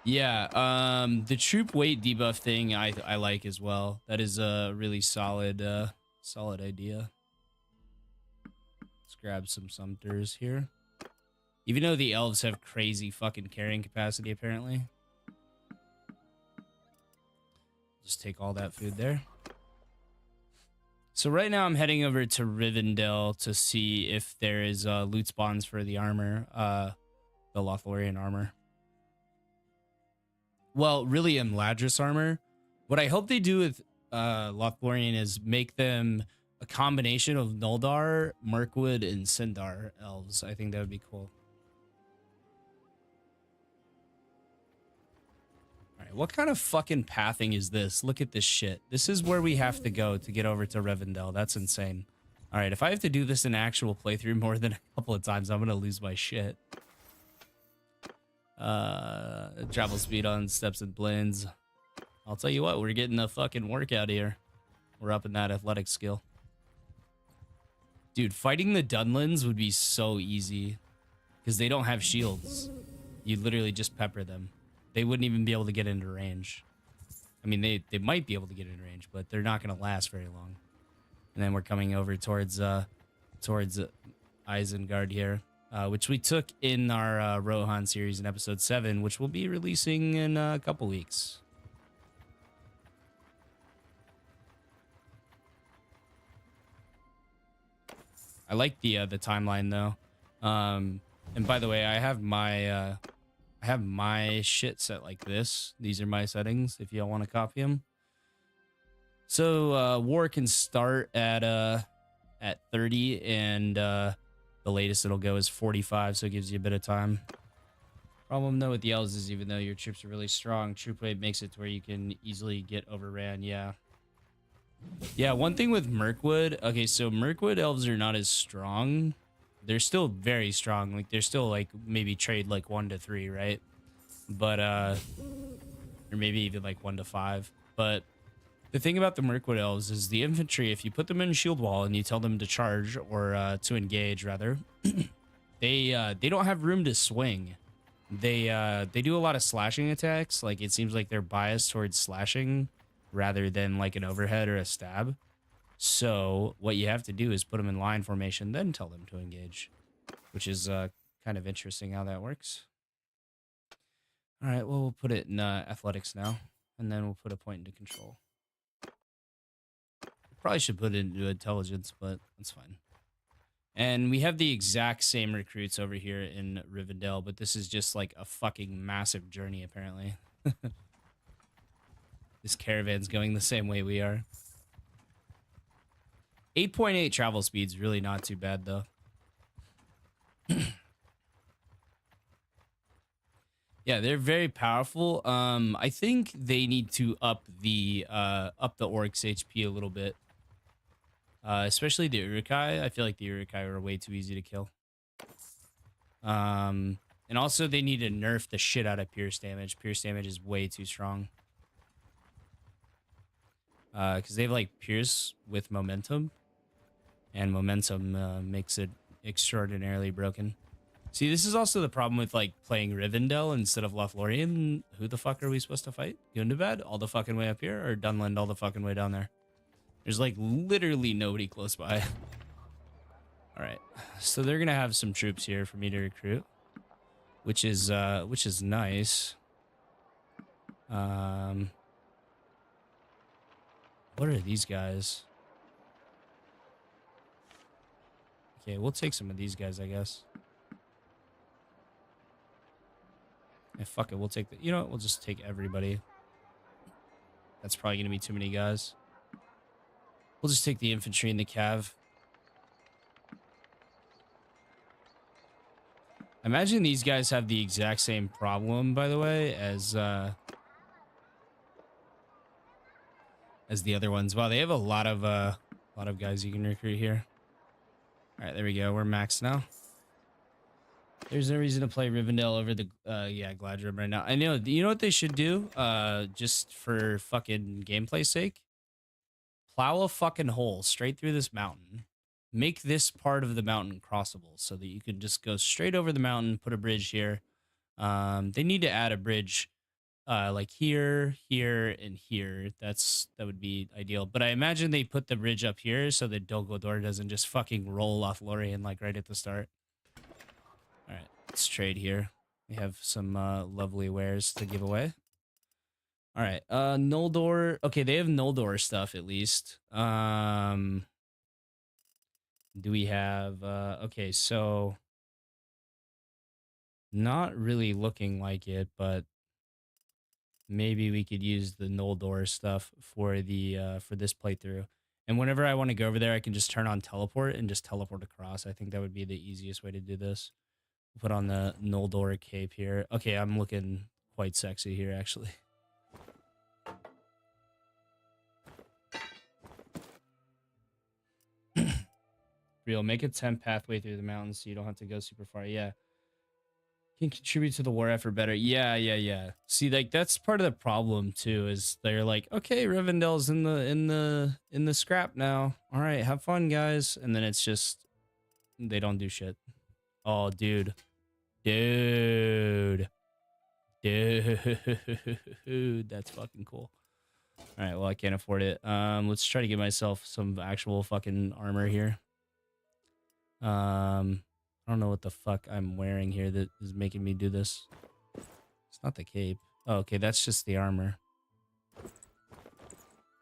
[SPEAKER 1] Yeah, the troop weight debuff thing I like as well. That is a really solid solid idea. Let's grab some Sumters here. Even though the elves have crazy fucking carrying capacity, apparently. Just take all that food there. So right now I'm heading over to Rivendell to see if there is loot spawns for the armor, the Lothlorien armor. Well, really Imladris armor. What I hope they do with Lothlorien is make them a combination of Noldar, Mirkwood, and Sindar elves. I think that would be cool. What kind of fucking pathing is this? Look at this shit. This is where we have to go to get over to Rivendell. That's insane. All right, if I have to do this in actual playthrough more than a couple of times, I'm going to lose my shit. Travel speed on steps and blends. I'll tell you what, we're getting a fucking workout here. We're up in that athletic skill. Dude, fighting the Dunlins would be so easy because they don't have shields. You literally just pepper them. They wouldn't even be able to get into range. I mean, they might be able to get in range, but they're not going to last very long. And then we're coming over towards Isengard here, which we took in our Rohan series in episode 7, which we'll be releasing in a couple weeks. I like the timeline though. And by the way, I have my shit set like this. These are my settings if y'all want to copy them. So war can start at 30, and the latest it'll go is 45, so it gives you a bit of time. Problem though with the elves is even though your troops are really strong, troop weight makes it to where you can easily get overran. Yeah, one thing with Mirkwood. Okay, so Mirkwood elves are not as strong. They're still very strong. Like they're still like maybe trade like 1 to 3, right? But or maybe even like 1 to 5. But the thing about the Mirkwood elves is the infantry, if you put them in shield wall and you tell them to charge or to engage rather, they don't have room to swing. They do a lot of slashing attacks. Like it seems like they're biased towards slashing rather than like an overhead or a stab. So what you have to do is put them in line formation, then tell them to engage, which is kind of interesting how that works. All right, well, we'll put it in athletics now, and then we'll put a point into control. Probably should put it into intelligence, but that's fine. And we have the exact same recruits over here in Rivendell, but this is just like a fucking massive journey, apparently. This caravan's going the same way we are. 8.8 travel speed's really not too bad, though. Yeah, they're very powerful. I think they need to up the orcs HP a little bit. Especially the Urukai. I feel like the Urukai are way too easy to kill. And also they need to nerf the shit out of pierce damage. Pierce damage is way too strong. Because they have like pierce with momentum, and momentum makes it extraordinarily broken. See, this is also the problem with like playing Rivendell instead of Lothlorien. Who the fuck are we supposed to fight? Gundabad all the fucking way up here, or Dunland all the fucking way down there? There's like literally nobody close by. All right, so they're gonna have some troops here for me to recruit, which is nice. What are these guys? Okay, we'll take some of these guys, I guess. Yeah, fuck it, we'll take the... You know what? We'll just take everybody. That's probably going to be too many guys. We'll just take the infantry and the cav. I imagine these guys have the exact same problem, by the way, as the other ones. Wow, they have a lot of guys you can recruit here. All right, there we go. We're maxed now. There's no reason to play Rivendell over the Gladrim right now. I know. You know what they should do? Just for fucking gameplay sake, plow a fucking hole straight through this mountain. Make this part of the mountain crossable so that you can just go straight over the mountain. Put a bridge here. They need to add a bridge, like here, here, and here. That would be ideal. But I imagine they put the bridge up here so that Dol Guldur doesn't just fucking roll off Lorien like right at the start. All right, let's trade here. We have some lovely wares to give away. All right, Noldor. Okay, they have Noldor stuff at least. Do we have... okay, so... Not really looking like it, but maybe we could use the Noldor stuff for the for this playthrough. And whenever I want to go over there, I can just turn on teleport and just teleport across. I think that would be the easiest way to do this. Put on the Noldor cape here. Okay, I'm looking quite sexy here, actually. Real, make a 10 pathway through the mountains so you don't have to go super far. Yeah. Can contribute to the war effort better. Yeah. See, like that's part of the problem too, is they're like, okay, Rivendell's in the scrap now. All right, have fun, guys. And then it's just they don't do shit. Oh, dude. Dude, that's fucking cool. All right, well, I can't afford it. Let's try to get myself some actual fucking armor here. I don't know what the fuck I'm wearing here that is making me do this. It's not the cape. Oh, okay, that's just the armor.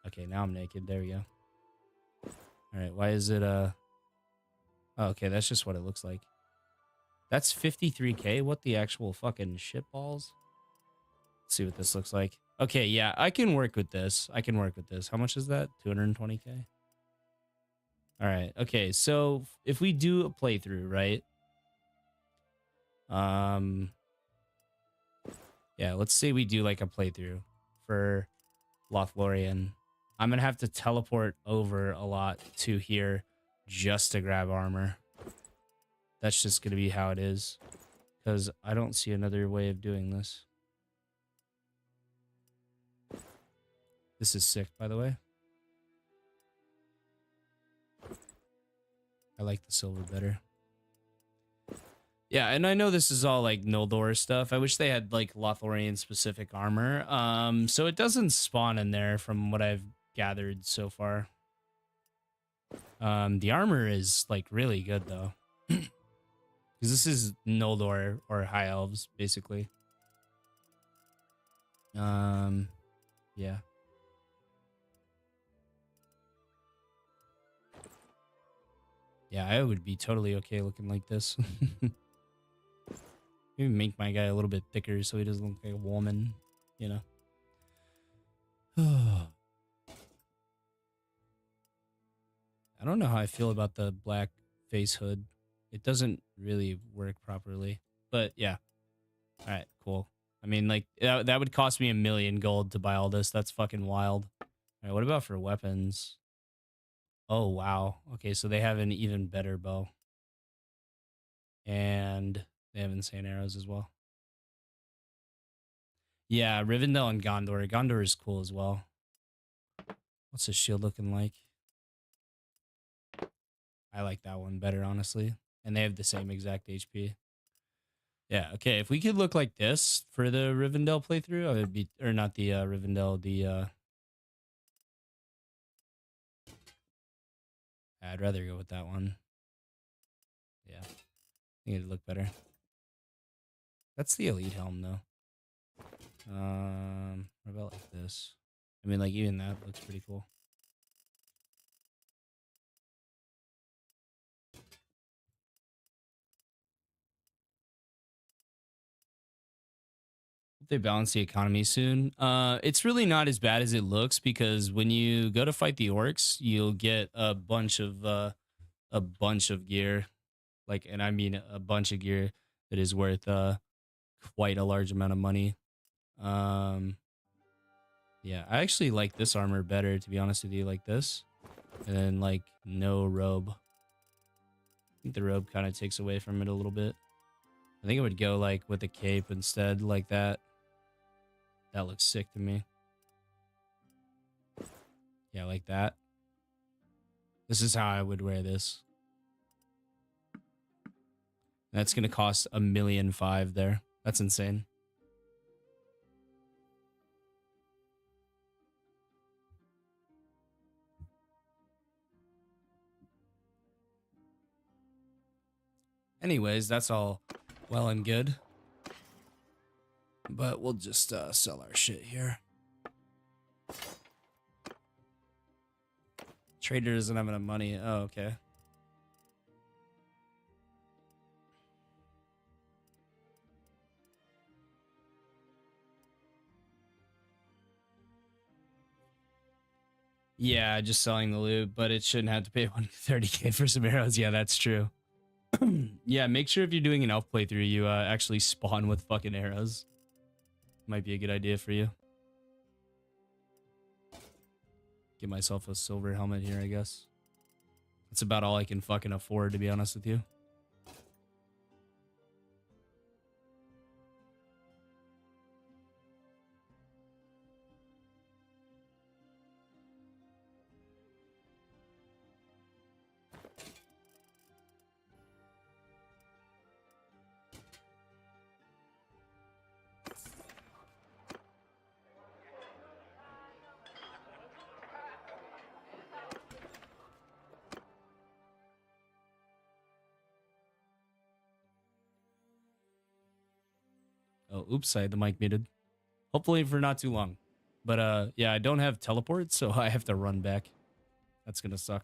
[SPEAKER 1] Okay, now I'm naked. There we go. All right, why is it oh, okay, that's just what it looks like. That's 53k. What the actual fucking shit balls? Let's see what this looks like. Okay, yeah, I can work with this. I can work with this. How much is that? 220k. All right. Okay, so if we do a playthrough, right? Yeah, let's say we do like a playthrough for Lothlorien. I'm gonna have to teleport over a lot to here just to grab armor. That's just gonna be how it is, because I don't see another way of doing this. This is sick, by the way. I like the silver better. Yeah, and I know this is all like Noldor stuff. I wish they had like Lothlorien specific armor. So it doesn't spawn in there from what I've gathered so far. The armor is like really good though. Because this is Noldor or High Elves, basically. Yeah. Yeah, I would be totally okay looking like this. Maybe make my guy a little bit thicker so he doesn't look like a woman, you know. I don't know how I feel about the black face hood. It doesn't really work properly, but yeah. All right, cool. I mean, like, that would cost me 1,000,000 gold to buy all this. That's fucking wild. All right, what about for weapons? Oh, wow. Okay, so they have an even better bow. And they have insane arrows as well. Yeah, Rivendell and Gondor. Gondor is cool as well. What's his shield looking like? I like that one better, honestly. And they have the same exact HP. Yeah, okay. If we could look like this for the Rivendell playthrough, I would be, or not the Rivendell, I'd rather go with that one. Yeah, I think it'd look better. That's the elite helm, though. What about like this? I mean, like, even that looks pretty cool. They balance the economy soon. It's really not as bad as it looks because when you go to fight the orcs, you'll get a bunch of gear, like, and I mean a bunch of gear that is worth quite a large amount of money. Yeah, I actually like this armor better, to be honest with you, like this, and then like no robe. I think the robe kind of takes away from it a little bit. I think it would go like with a cape instead, like that. That looks sick to me. Yeah, like that. This is how I would wear this. That's gonna cost 1,500,000 there. That's insane. Anyways, that's all well and good. But we'll just sell our shit here. Trader doesn't have enough money. Oh, okay. Yeah, just selling the loot, but it shouldn't have to pay 130k for some arrows. Yeah, that's true. Yeah, make sure if you're doing an elf playthrough, you actually spawn with fucking arrows. Might be a good idea for you. Get myself a silver helmet here, I guess. That's about all I can fucking afford, to be honest with you. Oh, oops, I had the mic muted. Hopefully for not too long. But yeah, I don't have teleport, so I have to run back. That's gonna suck.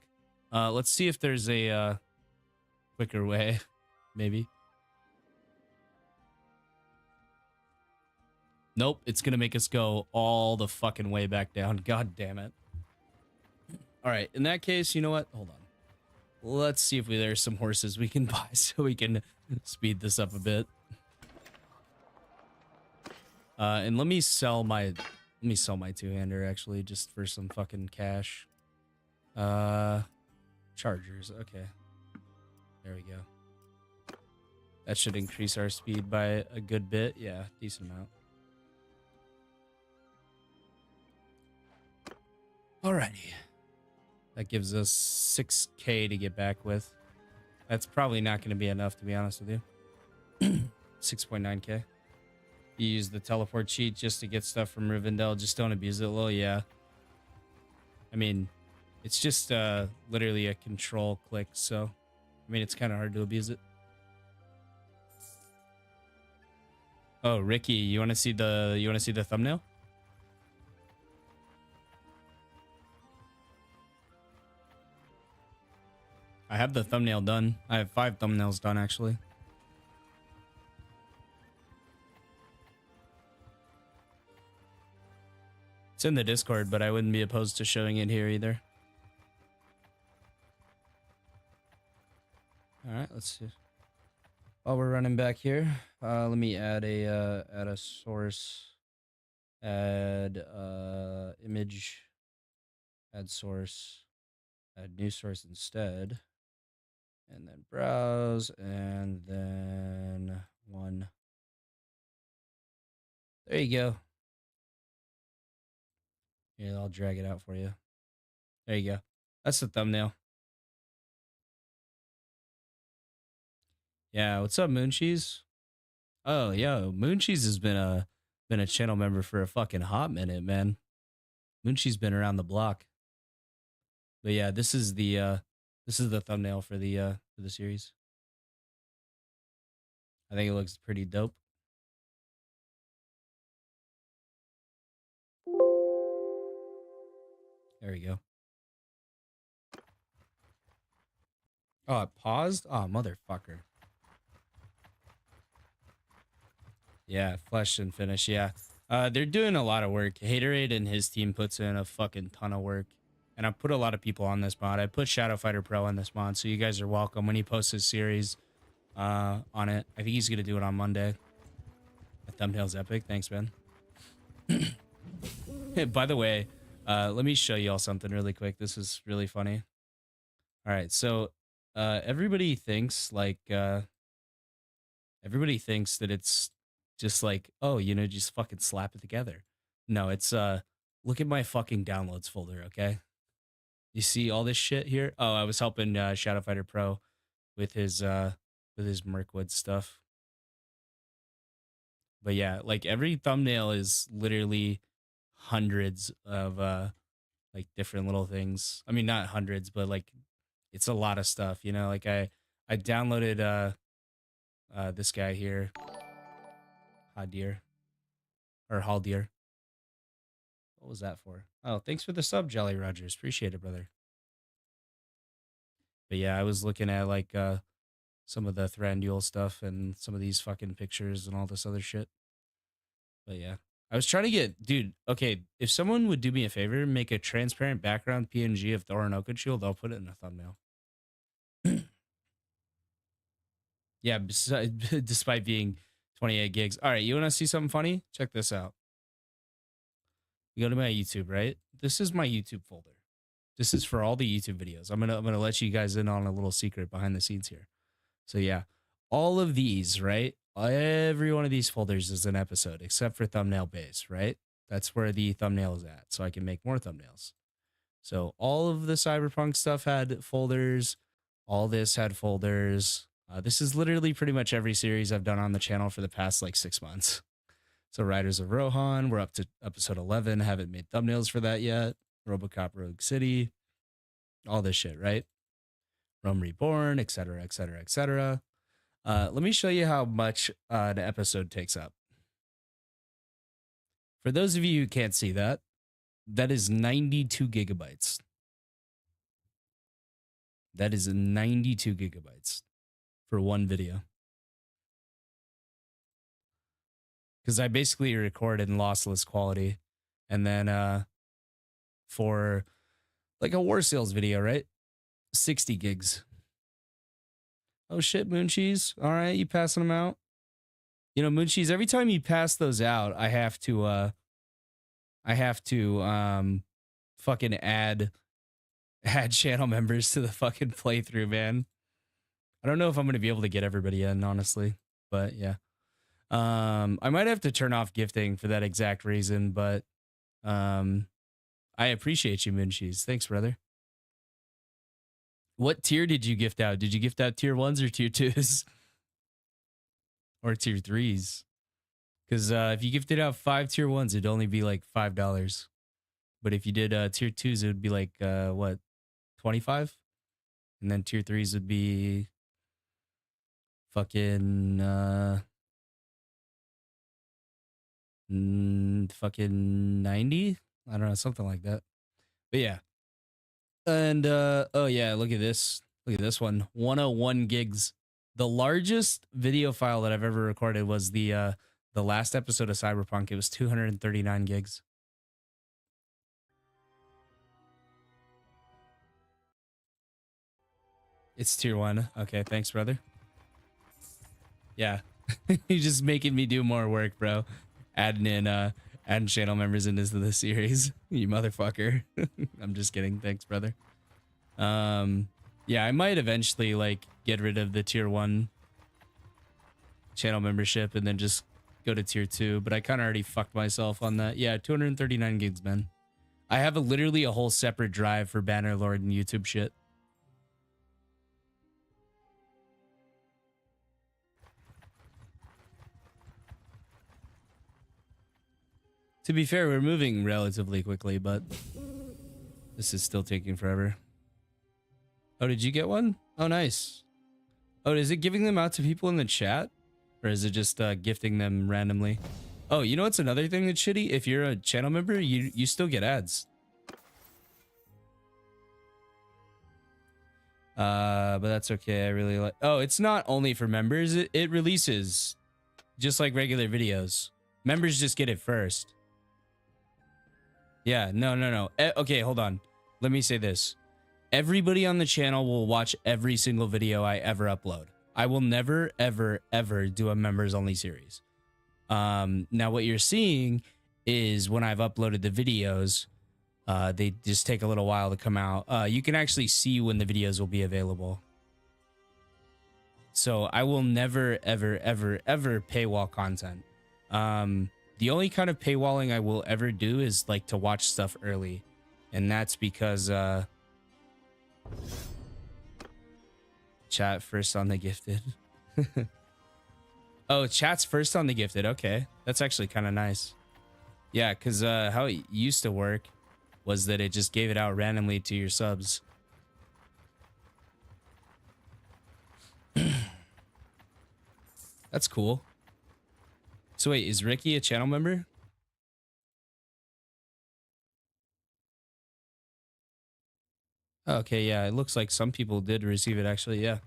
[SPEAKER 1] Let's see if there's a quicker way, maybe. Nope, it's gonna make us go all the fucking way back down. God damn it. All right, in that case, you know what? Hold on. Let's see if there's some horses we can buy so we can speed this up a bit. And let me sell my two-hander actually, just for some fucking cash. Chargers, okay. There we go. That should increase our speed by a good bit. Yeah, decent amount. Alrighty. That gives us 6k to get back with. That's probably not going to be enough, to be honest with you. 6.9k. You use the teleport cheat just to get stuff from Rivendell. Just don't abuse it. Well, yeah. I mean, it's just literally a control click, so I mean, it's kind of hard to abuse it. Oh, Ricky, you want to see the thumbnail? I have the thumbnail done. I have 5 thumbnails done, actually. It's in the Discord, but I wouldn't be opposed to showing it here either. All right, let's see. While we're running back here, let me add a source, add image, add source, add new source instead, and then browse, and then one. There you go. Yeah, I'll drag it out for you. There you go. That's the thumbnail. Yeah, what's up, Mooncheese? Oh, yo, Mooncheese has been a channel member for a fucking hot minute, man. Mooncheese been around the block. But yeah, this is the thumbnail for the series. I think it looks pretty dope. There we go. Oh, it paused? Oh, motherfucker. Yeah, flesh and finish, yeah. They're doing a lot of work. Haterade and his team puts in a fucking ton of work. And I put a lot of people on this mod. I put Shadow Fighter Pro on this mod, so you guys are welcome when he posts his series on it. I think he's gonna do it on Monday. The thumbnail's epic. Thanks, man. By the way, let me show you all something really quick. This is really funny. All right, so everybody thinks everybody thinks that it's just like, oh, you know, just fucking slap it together. No, it's look at my fucking downloads folder, okay? You see all this shit here? Oh, I was helping Shadow Fighter Pro with his mirkwood stuff. But yeah, like every thumbnail is literally hundreds of like different little things. I mean, not hundreds, but like it's a lot of stuff, you know? Like I downloaded this guy here, Hadir or Haldir. What was that for? Oh, thanks for the sub, Jolly Rogers. Appreciate it, brother. But yeah, I was looking at like some of the Thranduil stuff and some of these fucking pictures and all this other shit. But yeah, I was trying to get, dude. Okay, if someone would do me a favor, make a transparent background PNG of Thorin Oakenshield, I'll put it in a thumbnail. Yeah, despite being 28 gigs. All right, you want to see something funny? Check this out. You go to my YouTube, right? This is my YouTube folder. This is for all the YouTube videos. I'm gonna let you guys in on a little secret behind the scenes here. So yeah, all of these, right? Every one of these folders is an episode, except for thumbnail base, right? That's where the thumbnail is at, so I can make more thumbnails. So all of the cyberpunk stuff had folders. All this had folders. This is literally pretty much every series I've done on the channel for the past like 6 months. So Riders of Rohan, we're up to episode 11. Haven't made thumbnails for that yet. RoboCop Rogue City, all this shit, right? Rome Reborn, etc., etc., etc. Let me show you how much an episode takes up. For those of you who can't see that, that is 92 gigabytes. That is 92 gigabytes for one video. Because I basically recorded in lossless quality. And then for like a War Sales video, right? 60 gigs. Oh shit, Mooncheese. All right, you passing them out? You know, Mooncheese, every time you pass those out, I have to fucking add channel members to the fucking playthrough, man. I don't know if I'm gonna be able to get everybody in, honestly. But yeah. I might have to turn off gifting for that exact reason, but I appreciate you, Mooncheese. Thanks, brother. What tier did you gift out? Did you gift out tier 1s or tier 2s? Or tier 3s? Because if you gifted out 5 tier 1s, it'd only be like $5. But if you did tier 2s, it would be like, what, 25? And then tier 3s would be fucking, fucking 90? I don't know, something like that. But yeah. And, oh yeah, look at this. Look at this one. 101 gigs. The largest video file that I've ever recorded was the last episode of Cyberpunk. It was 239 gigs. It's tier 1. Okay, thanks, brother. Yeah. You're just making me do more work, bro. Adding channel members into the series. You motherfucker. I'm just kidding. Thanks, brother. Yeah, I might eventually like get rid of the tier 1 channel membership and then just go to tier 2, but I kind of already fucked myself on that. Yeah, 239 gigs, man. I have literally a whole separate drive for Bannerlord and YouTube shit. To be fair, we're moving relatively quickly, but this is still taking forever. Oh, did you get one? Oh, nice. Oh, is it giving them out to people in the chat? Or is it just gifting them randomly? Oh, you know what's another thing that's shitty? If you're a channel member, you still get ads. But that's okay. I really like... Oh, it's not only for members. It releases just like regular videos. Members just get it first. Yeah, no. Okay, hold on. Let me say this. Everybody on the channel will watch every single video I ever upload. I will never, ever, ever do a members only series. Now what you're seeing is when I've uploaded the videos, they just take a little while to come out. You can actually see when the videos will be available. So I will never, ever, ever, ever paywall content. The only kind of paywalling I will ever do is like to watch stuff early. And that's because, chat first on the gifted. Oh, chat's first on the gifted. Okay. That's actually kind of nice. Yeah, because how it used to work was that it just gave it out randomly to your subs. That's cool. So wait, is Ricky a channel member? Okay, yeah, it looks like some people did receive it actually, yeah.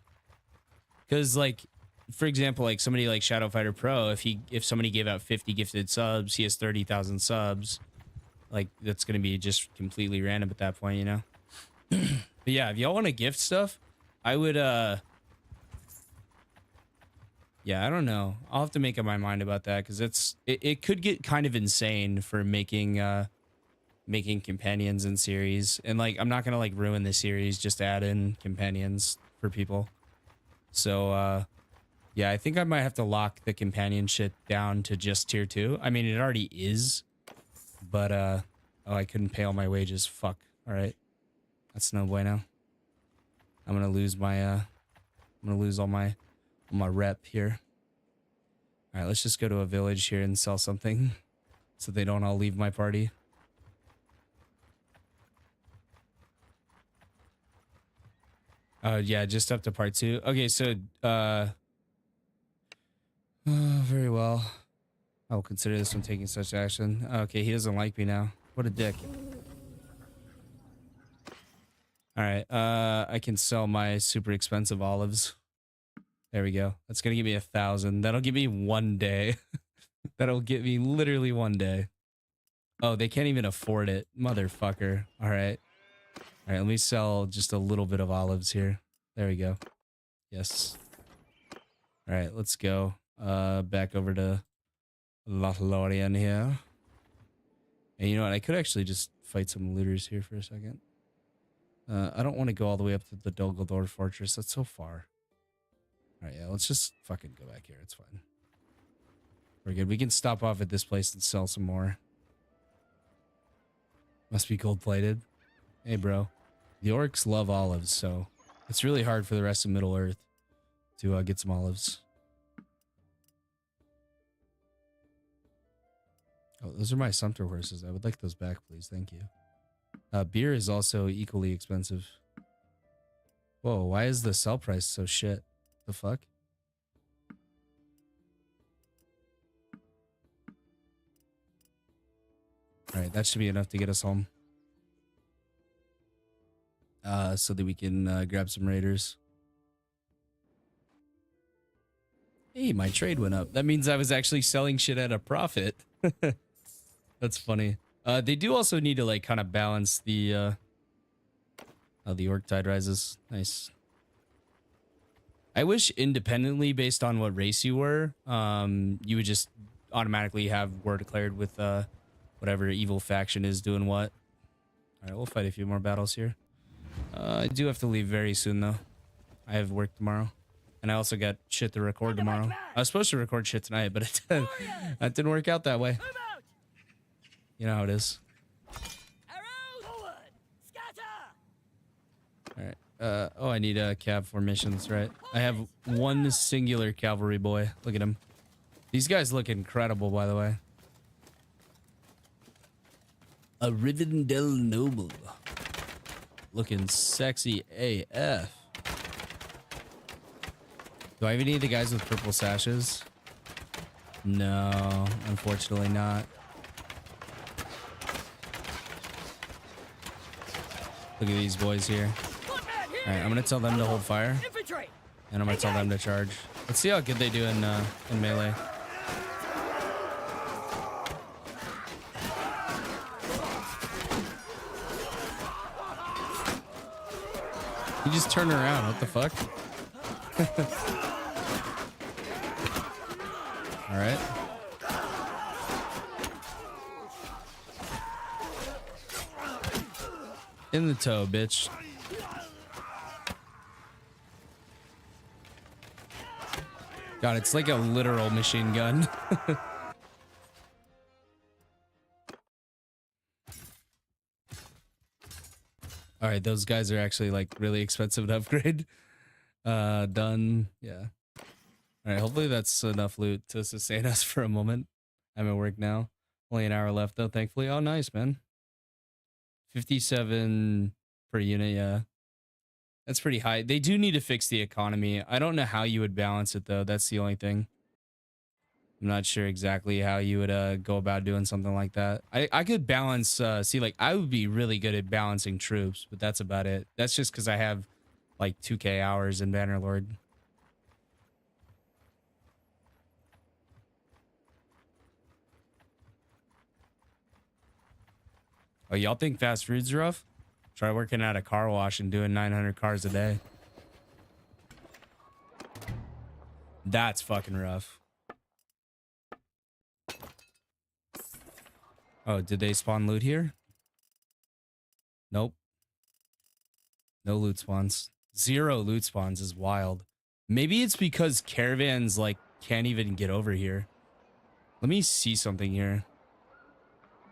[SPEAKER 1] Because like, for example, like somebody like Shadow Fighter Pro, if somebody gave out 50 gifted subs, he has 30,000 subs. Like that's gonna be just completely random at that point, you know. But yeah, if y'all want to gift stuff, I would yeah, I don't know. I'll have to make up my mind about that because it could get kind of insane for making companions in series, and like I'm not gonna like ruin the series just to add in companions for people. So yeah, I think I might have to lock the companionship down to just tier 2. I mean, it already is, but oh, I couldn't pay all my wages. Fuck. All right, that's no bueno. I'm gonna lose my I'm gonna lose all my rep here. All right, let's just go to a village here and sell something so they don't all leave my party. Yeah, just up to part 2. Okay, so very well. I will consider this one taking such action. Okay, he doesn't like me now. What a dick. All right, I can sell my super expensive olives. There we go. That's gonna give me 1,000. That'll give me 1 day. That'll get me literally 1 day. Oh, they can't even afford it. Motherfucker. All right. All right, let me sell just a little bit of olives here. There we go. Yes. All right, let's go. Back over to Lothlorien here. And you know what? I could actually just fight some looters here for a second. I don't want to go all the way up to the Dol Guldur Fortress. That's so far. All right, yeah, let's just fucking go back here. It's fine. We're good. We can stop off at this place and sell some more. Must be gold-plated. Hey, bro. The orcs love olives, so it's really hard for the rest of Middle-earth to get some olives. Oh, those are my sumpter horses. I would like those back, please. Thank you. Beer is also equally expensive. Whoa, why is the sell price so shit? The fuck? Alright, that should be enough to get us home. So that we can grab some raiders. Hey, my trade went up. That means I was actually selling shit at a profit. That's funny. They do also need to like kind of balance the orc tide rises. Nice. I wish independently based on what race you were, you would just automatically have war declared with whatever evil faction is doing what. All right, we'll fight a few more battles here. I do have to leave very soon though. I have work tomorrow, and I also got shit to record tomorrow. I was supposed to record shit tonight, but it didn't work out that way.
[SPEAKER 2] Move out!
[SPEAKER 1] You know how it is.
[SPEAKER 2] Arrows! Forward! Scatter!
[SPEAKER 1] All right. Oh, I need cav formations, right? I have one singular cavalry boy. Look at him. These guys look incredible, by the way. A Rivendell noble. Looking sexy AF. Do I have any of the guys with purple sashes? No, unfortunately not. Look at these boys here. All right, I'm gonna tell them to hold fire,
[SPEAKER 2] Infantry!
[SPEAKER 1] and I'm gonna tell them to charge. Let's see how good they do in melee. You just turn around. What the fuck? All right. In the toe, bitch. God, it's like a literal machine gun. All right, those guys are actually like really expensive to upgrade. Done. Yeah. All right, hopefully that's enough loot to sustain us for a moment. I'm at work now. Only an hour left though, thankfully. Oh, nice, man. 57 per unit, yeah. That's pretty high. They do need to fix the economy. I don't know how you would balance it though. That's the only thing. I'm not sure exactly how you would go about doing something like that. I could balance, see, like, I would be really good at balancing troops, but that's about it. That's just because I have, like, 2K hours in Bannerlord. Oh, y'all think fast food's rough? Try working at a car wash and doing 900 cars a day. That's fucking rough. Oh, did they spawn loot here? Nope. No loot spawns. 0 loot spawns is wild. Maybe it's because caravans, like, can't even get over here. Let me see something here.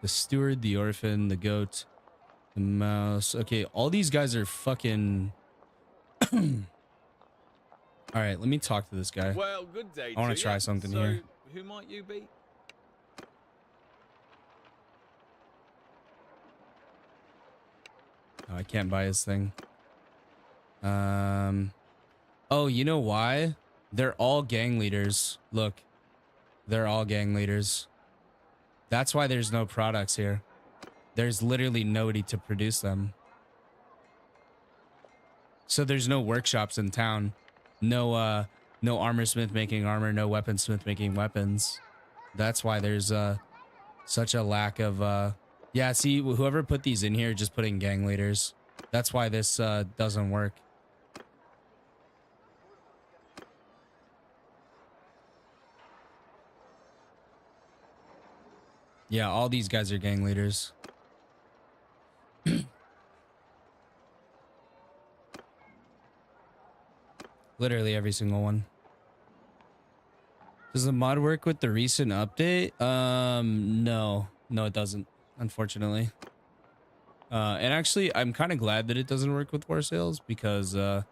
[SPEAKER 1] The steward, the orphan, the goat, the mouse. Okay, all these guys are fucking... All right, let me talk to this guy.
[SPEAKER 3] Well, good day.
[SPEAKER 1] I want to try something
[SPEAKER 3] so,
[SPEAKER 1] here.
[SPEAKER 3] Who might you be?
[SPEAKER 1] Oh, I can't buy his thing. Oh, you know why? They're all gang leaders. Look, they're all gang leaders. That's why there's no products here. There's literally nobody to produce them. So there's no workshops in town. No, no armorsmith making armor, no weaponsmith making weapons. That's why there's such a lack of yeah, see, whoever put these in here just put in gang leaders. That's why this doesn't work. Yeah, all these guys are gang leaders. Literally every single one. Does the mod work with the recent update? No. No, it doesn't, unfortunately. And actually, I'm kind of glad that it doesn't work with war sales because, let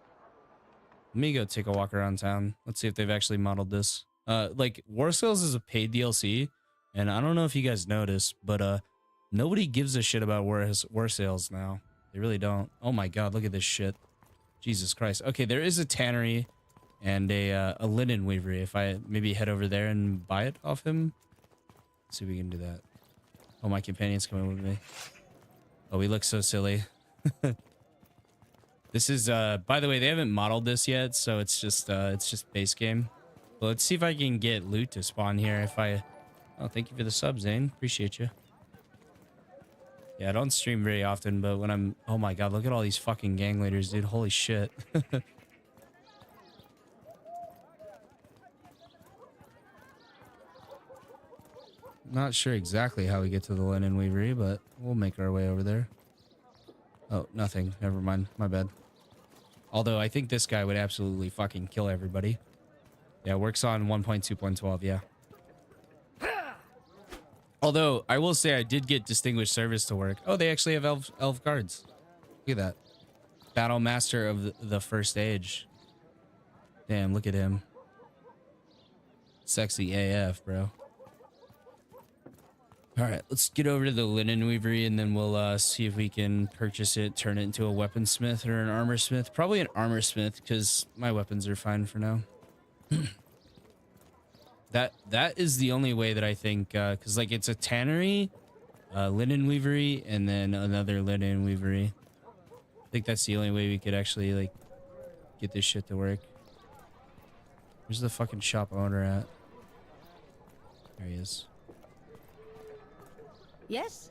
[SPEAKER 1] me go take a walk around town. Let's see if they've actually modeled this. Like, war sales is a paid DLC, and I don't know if you guys noticed, but, nobody gives a shit about war sales now. They really don't. Oh my god, look at this shit. Jesus Christ. Okay, there is a tannery and a linen weavery. If I maybe head over there and buy it off him. Let's see if we can do that. Oh, my companion's coming with me. Oh, we look so silly. This is, by the way, they haven't modeled this yet, so it's just base game. But let's see if I can get loot to spawn here. If I, oh, thank you for the sub, Zane. Appreciate you. Yeah, I don't stream very often, but when I'm, oh my god, look at all these fucking gang leaders, dude. Holy shit. Not sure exactly how we get to the linen weavery, but we'll make our way over there. Oh, nothing. Never mind. My bad. Although I think this guy would absolutely fucking kill everybody. Yeah, works on 1.2.12, yeah. Although, I will say I did get Distinguished Service to work. Oh, they actually have elf guards. Look at that. Battle Master of the First Age. Damn, look at him. Sexy AF, bro. All right, let's get over to the linen weavery and then we'll see if we can purchase it, turn it into a weaponsmith or an armor smith. Probably an armor smith because my weapons are fine for now. That is the only way that I think, because like it's a tannery, linen weavery, and then another linen weavery. I think that's the only way we could actually like get this shit to work. Where's the fucking shop owner at? There he is.
[SPEAKER 3] Yes?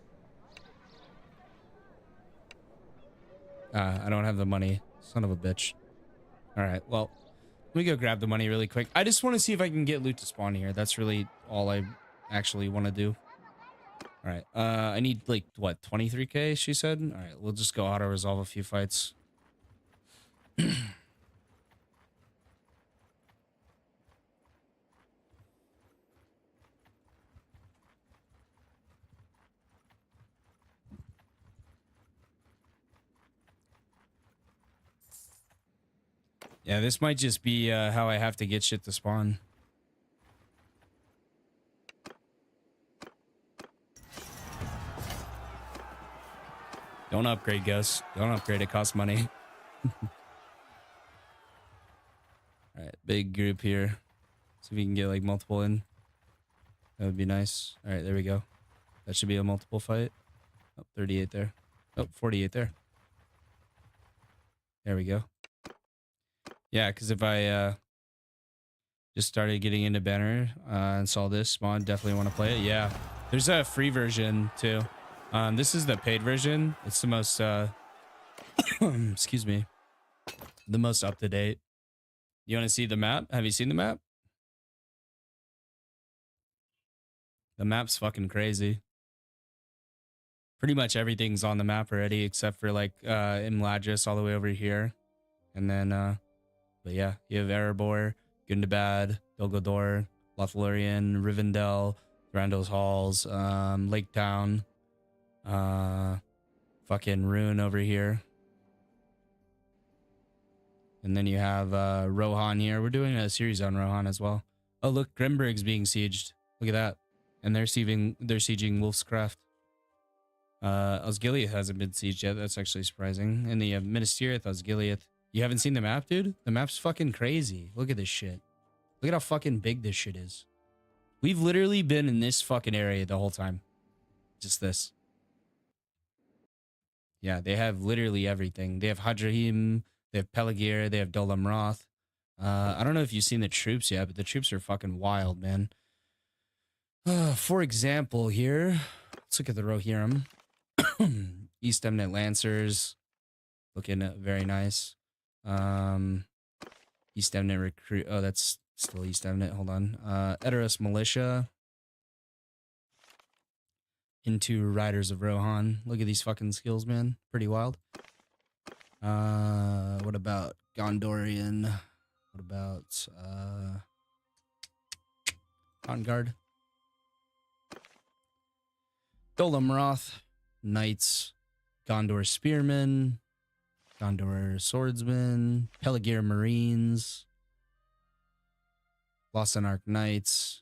[SPEAKER 1] I don't have the money. Son of a bitch. All right, well, let me go grab the money really quick. I just want to see if I can get loot to spawn here. That's really all I actually want to do. All right, I need like, what, 23k, she said? All right, we'll just go auto-resolve a few fights. Yeah, this might just be how I have to get shit to spawn. Don't upgrade, Gus. Don't upgrade. It costs money. All right, big group here. See if we can get like multiple in. That would be nice. All right, there we go. That should be a multiple fight. Oh, 38 there. Oh, 48 there. There we go. Yeah, because if I just started getting into Banner and saw this mod, definitely want to play it. Yeah, there's a free version too. This is the paid version. It's the most, excuse me, the most up to date. You want to see the map? Have you seen the map? The map's fucking crazy. Pretty much everything's on the map already except for like Imladris all the way over here. And then, but yeah, you have Erebor, Gundabad, Dolgodor, Lothlorien, Rivendell, Thranduil's Halls, Lake Town, fucking Ruin over here. And then you have Rohan here. We're doing a series on Rohan as well. Oh, look, Grimberg's being sieged. Look at that. And they're sieging Wolfscraft. Osgiliath hasn't been sieged yet. That's actually surprising. And the Ministeriath Osgiliath. You haven't seen the map, dude? The map's fucking crazy. Look at this shit. Look at how fucking big this shit is. We've literally been in this fucking area the whole time. Just this. Yeah, they have literally everything. They have Hadrahim, they have Peligir, they have Dolam Roth. I don't know if you've seen the troops yet, but the troops are fucking wild, man. For example, here, let's look at the Rohirrim. East Eminent Lancers, looking very nice. East Eminent Recruit. Oh, that's still East Eminent. Hold on. Edoras Militia. Into Riders of Rohan. Look at these fucking skills, man. Pretty wild. What about Gondorian? What about Vanguard? Dolam Roth, Knights, Gondor Spearmen, Gondor Swordsmen, Peligir Marines, Lossanark Knights,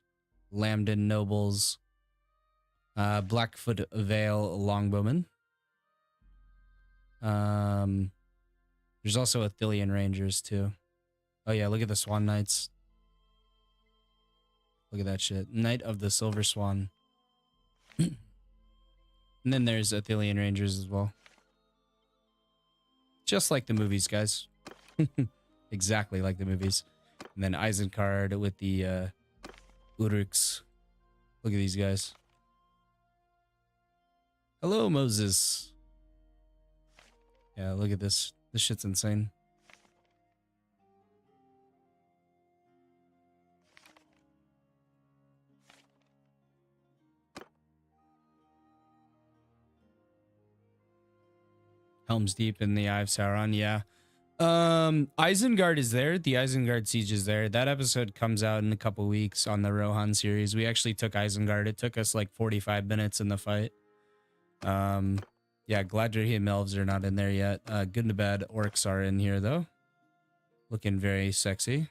[SPEAKER 1] Lambden Nobles, Blackfoot Vale Longbowmen. There's also Athelian Rangers too. Oh yeah, look at the Swan Knights. Look at that shit. Knight of the Silver Swan. And then there's Athelian Rangers as well. Just like the movies, guys. Exactly like the movies. And then Isengard with the Uruks. Look at these guys. Hello, Moses. Yeah, look at this. This shit's insane. Helm's Deep and the Eye of Sauron, yeah. Isengard is there. The Isengard siege is there. That episode comes out in a couple weeks on the Rohan series. We actually took Isengard. It took us like 45 minutes in the fight. Yeah, Gladrian Elves are not in there yet. Good and bad orcs are in here though. Looking very sexy.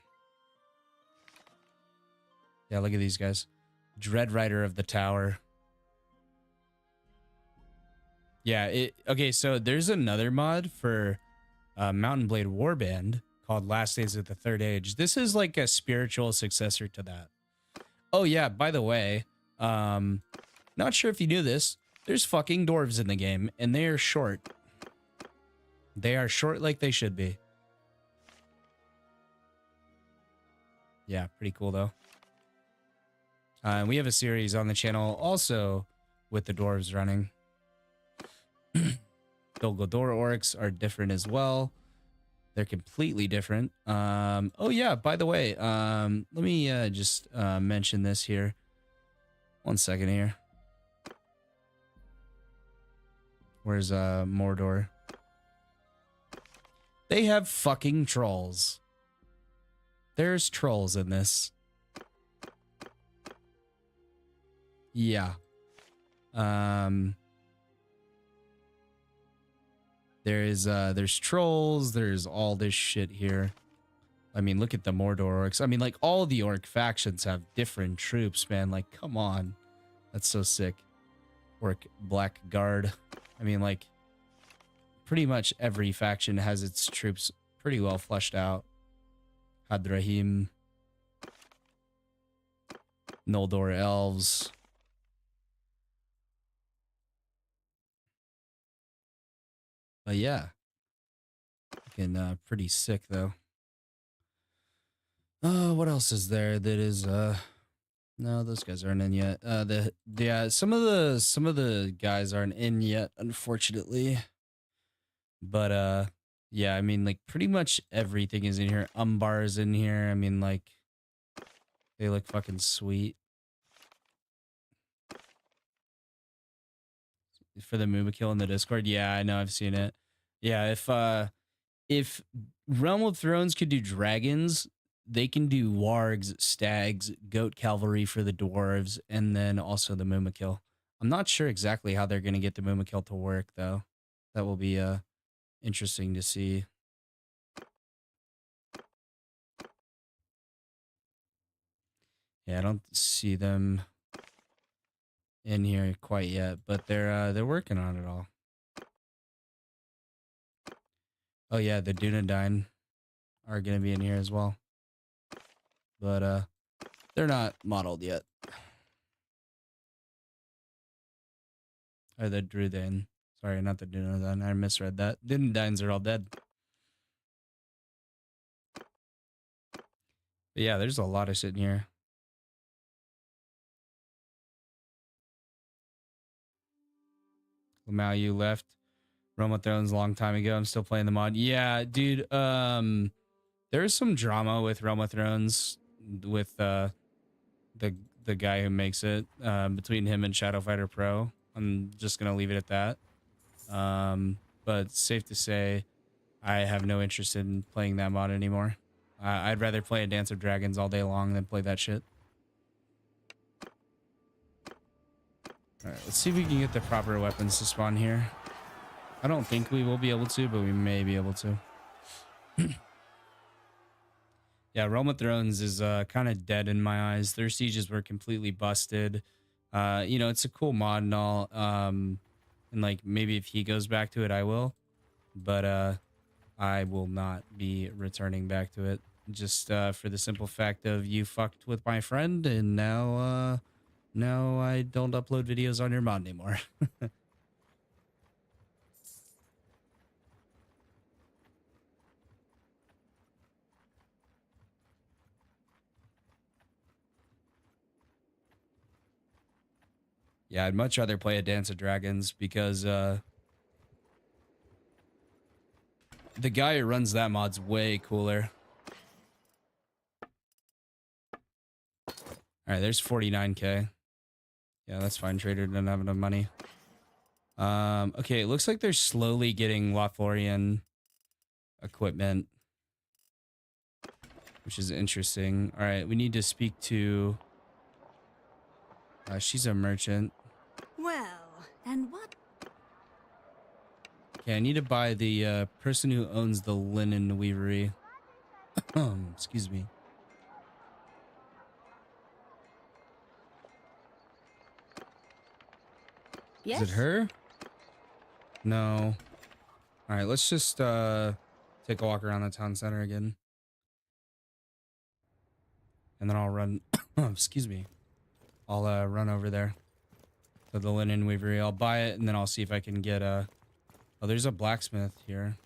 [SPEAKER 1] Yeah, look at these guys. Dread Rider of the Tower. Yeah, okay, so there's another mod for Mount and Blade Warband called Last Days of the Third Age. This is like a spiritual successor to that. Oh yeah, by the way, not sure if you knew this, there's fucking dwarves in the game, and they are short. They are short like they should be. Yeah, pretty cool though. We have a series on the channel also with the dwarves running. Dol Guldur orcs are different as well. They're completely different. Oh yeah, by the way, let me just mention this here. 1 second here. Where's Mordor? They have fucking trolls. There's trolls in this. Yeah. There's trolls, there's all this shit here. I mean, look at the Mordor orcs. I mean, like, all the orc factions have different troops, man. Like, come on. That's so sick. Orc Blackguard. I mean, like, pretty much every faction has its troops pretty well fleshed out. Hadrahim. Noldor Elves. But yeah. Fucking pretty sick, though. What else is there that is no, those guys aren't in yet. Some of the guys aren't in yet, unfortunately. But yeah, I mean, like, pretty much everything is in here. Umbar is in here. I mean, like, they look fucking sweet. For the Mumakil in the Discord, yeah, I know, I've seen it. Yeah, if Realm of Thrones could do dragons, they can do wargs, stags, goat cavalry for the dwarves, and then also the Mumakil. I'm not sure exactly how they're going to get the Mumakil to work, though. That will be interesting to see. Yeah, I don't see them in here quite yet, but they're working on it all. Oh yeah, the Dunedain are going to be in here as well. But they're not modeled yet. Or the Druidain. Sorry, not the Dunedain. I misread that. Dunedains are all dead. But yeah, there's a lot of shit in here. Lamau, you left Realm of Thrones a long time ago. I'm still playing the mod. Yeah, dude. There's some drama with Realm of Thrones with the guy who makes it between him and Shadow Fighter Pro. I'm just gonna leave it at that. But safe to say, I have no interest in playing that mod anymore. I'd rather play a Dance of Dragons all day long than play that shit. All right, let's see if we can get the proper weapons to spawn here. I don't think we will be able to, but we may be able to. Yeah, Realm of Thrones is kind of dead in my eyes. Their sieges were completely busted. You know, it's a cool mod and all. And like, maybe if he goes back to it, I will. But I will not be returning back to it. Just for the simple fact of you fucked with my friend, and now I don't upload videos on your mod anymore. Yeah, I'd much rather play a Dance of Dragons because the guy who runs that mod's way cooler. All right, there's 49k. Yeah, that's fine. Trader doesn't have enough money. Okay, it looks like they're slowly getting Lothlorien equipment, which is interesting. All right, we need to speak to... she's a merchant.
[SPEAKER 3] Well, and what?
[SPEAKER 1] Okay, I need to buy the person who owns the linen weavery. Excuse me.
[SPEAKER 3] Yes?
[SPEAKER 1] Is it her? No. All right, let's just take a walk around the town center again. And then I'll run... excuse me. I'll run over there to the linen weavery. I'll buy it, and then I'll see if I can get a... Oh, there's a blacksmith here.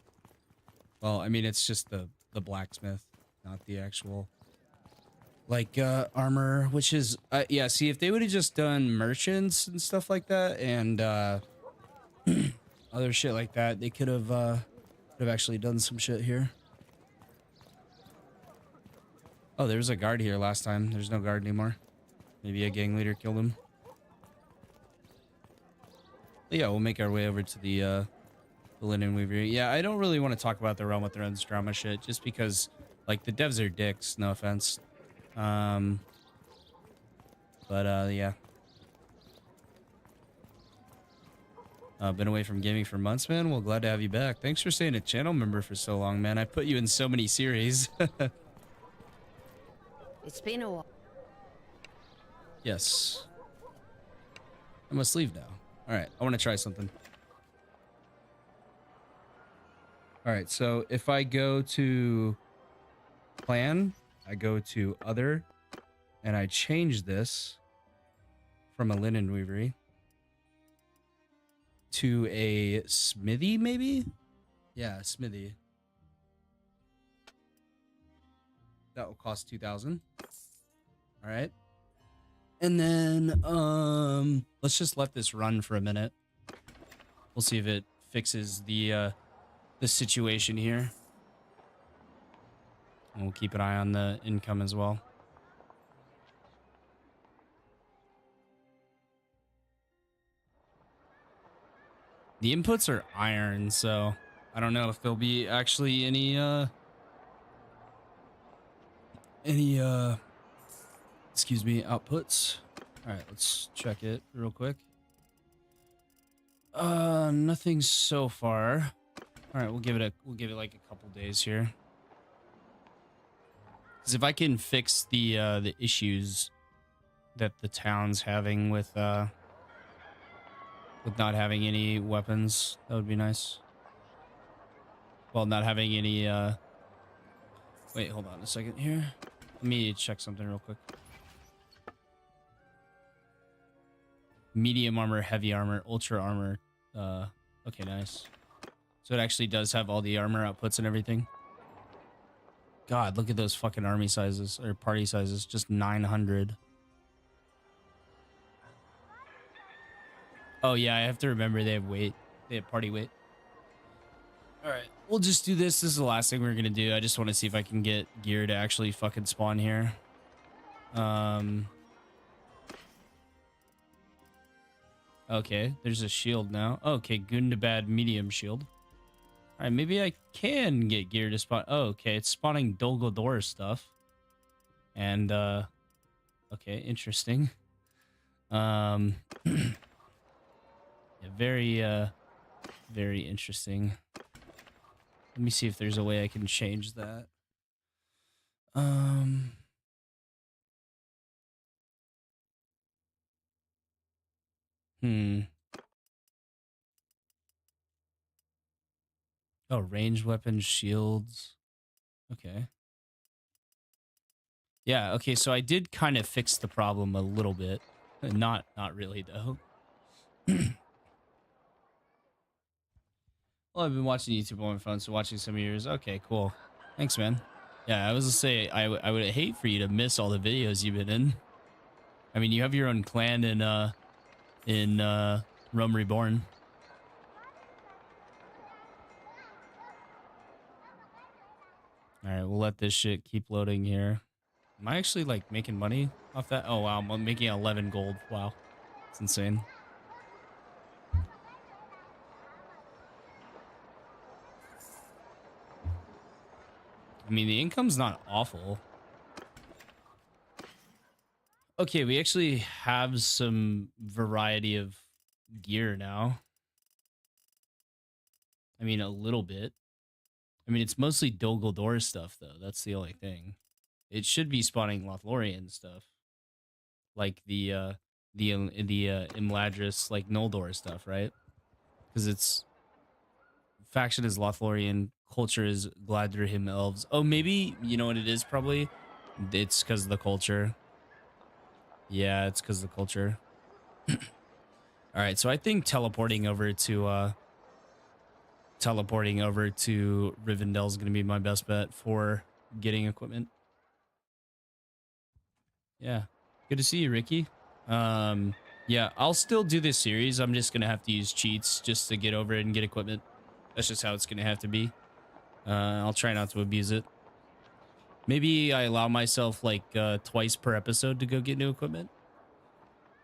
[SPEAKER 1] Well, I mean, it's just the blacksmith, not the actual... like armor, which is yeah, see, if they would have just done merchants and stuff like that and other shit like that, they could have actually done some shit here. Oh, there was a guard here last time. There's no guard anymore. Maybe a gang leader killed him. But yeah, we'll make our way over to the linen weavery. Yeah, I don't really want to talk about the Realm of Thrones drama shit just because like the devs are dicks, no offense. But yeah. Been away from gaming for months, man. Well, glad to have you back. Thanks for staying a channel member for so long, man. I put you in so many series.
[SPEAKER 3] It's been a while.
[SPEAKER 1] Yes. I must leave now. All right, I want to try something. All right, so if I go to plan, I go to other, and I change this from a linen weavery to a smithy, maybe? Yeah, a smithy. That will cost 2,000. All right. And then let's just let this run for a minute. We'll see if it fixes the situation here. And we'll keep an eye on the income as well. The inputs are iron, so I don't know if there'll be actually any excuse me, outputs. All right, let's check it real quick. Nothing so far. All right, we'll give it like a couple days here. Because if I can fix the issues that the town's having with not having any weapons, that would be nice. Well, not having any wait, hold on a second here. Let me check something real quick. Medium armor, heavy armor, ultra armor. Okay, nice. So it actually does have all the armor outputs and everything. God, look at those fucking army sizes or party sizes. Just 900. Oh yeah, I have to remember they have weight. They have party weight. All right, we'll just do this. This is the last thing we're gonna do. I just want to see if I can get gear to actually fucking spawn here. Okay, there's a shield now. Okay, Gundabad medium shield. All right, maybe I can get gear to spawn. Oh, okay, it's spawning Dol Guldur stuff. And okay, interesting. Yeah, very interesting. Let me see if there's a way I can change that. Oh, ranged weapons, shields. Okay. Yeah, okay, so I did kind of fix the problem a little bit. Not really, though. Well, I've been watching YouTube on my phone, so watching some of yours. Okay, cool. Thanks, man. Yeah, I was gonna say, I would hate for you to miss all the videos you've been in. I mean, you have your own clan in Rome Reborn. All right, we'll let this shit keep loading here. Am I actually, like, making money off that? Oh, wow, I'm making 11 gold. Wow. It's insane. mean, the income's not awful. Okay, we actually have some variety of gear now. I mean, a little bit. I mean, it's mostly Dol Guldur stuff, though. That's the only thing. It should be spawning Lothlorien stuff, like the Imladris, like Noldor stuff, right? Because it's faction is Lothlorien, culture is Gladrihim Elves. Oh, maybe you know what it is. Probably it's because of the culture. Yeah, it's because of the culture. All right, so I think teleporting over to Rivendell is going to be my best bet for getting equipment. Yeah. Good to see you, Ricky. Yeah, I'll still do this series. I'm just going to have to use cheats just to get over it and get equipment. That's just how it's going to have to be. I'll try not to abuse it. Maybe I allow myself like twice per episode to go get new equipment.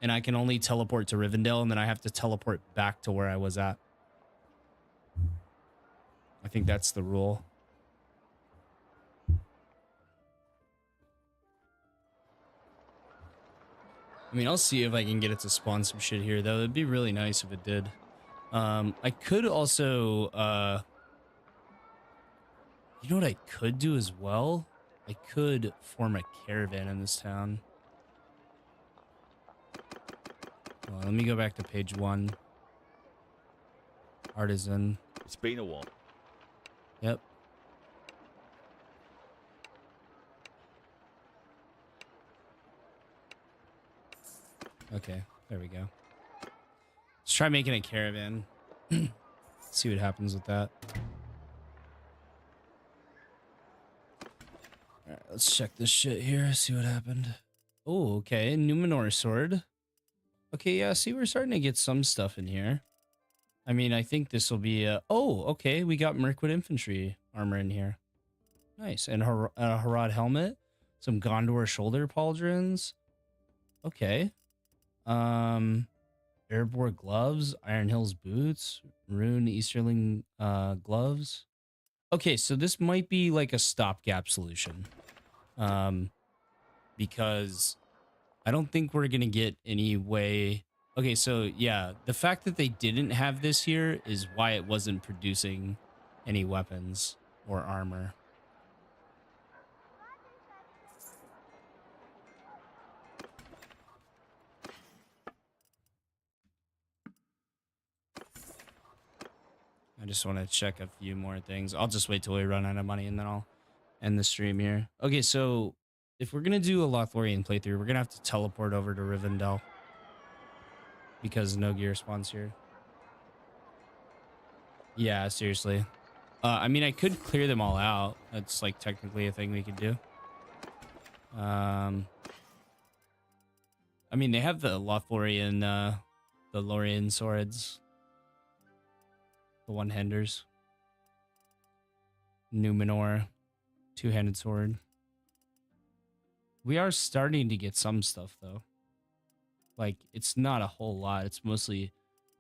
[SPEAKER 1] And I can only teleport to Rivendell, and then I have to teleport back to where I was at. I think that's the rule. I mean, I'll see if I can get it to spawn some shit here, though. It'd be really nice if it did. I could also, you know what I could do as well? I could form a caravan in this town. Well, let me go back to page 1. Artisan.
[SPEAKER 4] It's been a while.
[SPEAKER 1] Yep. Okay, there we go. Let's try making a caravan. See what happens with that. All right, let's check this shit here. See what happened. Oh, okay. Numenor sword. Okay, yeah, see, we're starting to get some stuff in here. I mean, I think this will be oh, okay, we got Mirkwood infantry armor in here. Nice. And a Harad helmet. Some Gondor shoulder pauldrons. Okay. Erebor gloves. Iron Hills boots. Rune Easterling gloves. Okay, so this might be like a stopgap solution. Because I don't think we're going to get any way. Okay, so yeah, the fact that they didn't have this here is why it wasn't producing any weapons or armor. I just want to check a few more things. I'll just wait till we run out of money and then I'll end the stream here. Okay, so if we're going to do a Lothlorien playthrough, we're going to have to teleport over to Rivendell. Because no gear spawns here. Yeah, seriously. I mean, I could clear them all out. That's like technically a thing we could do. I mean, they have the Lothlorien, the Lorien swords. The one-handers. Numenor. Two-handed sword. We are starting to get some stuff, though. Like, it's not a whole lot. It's mostly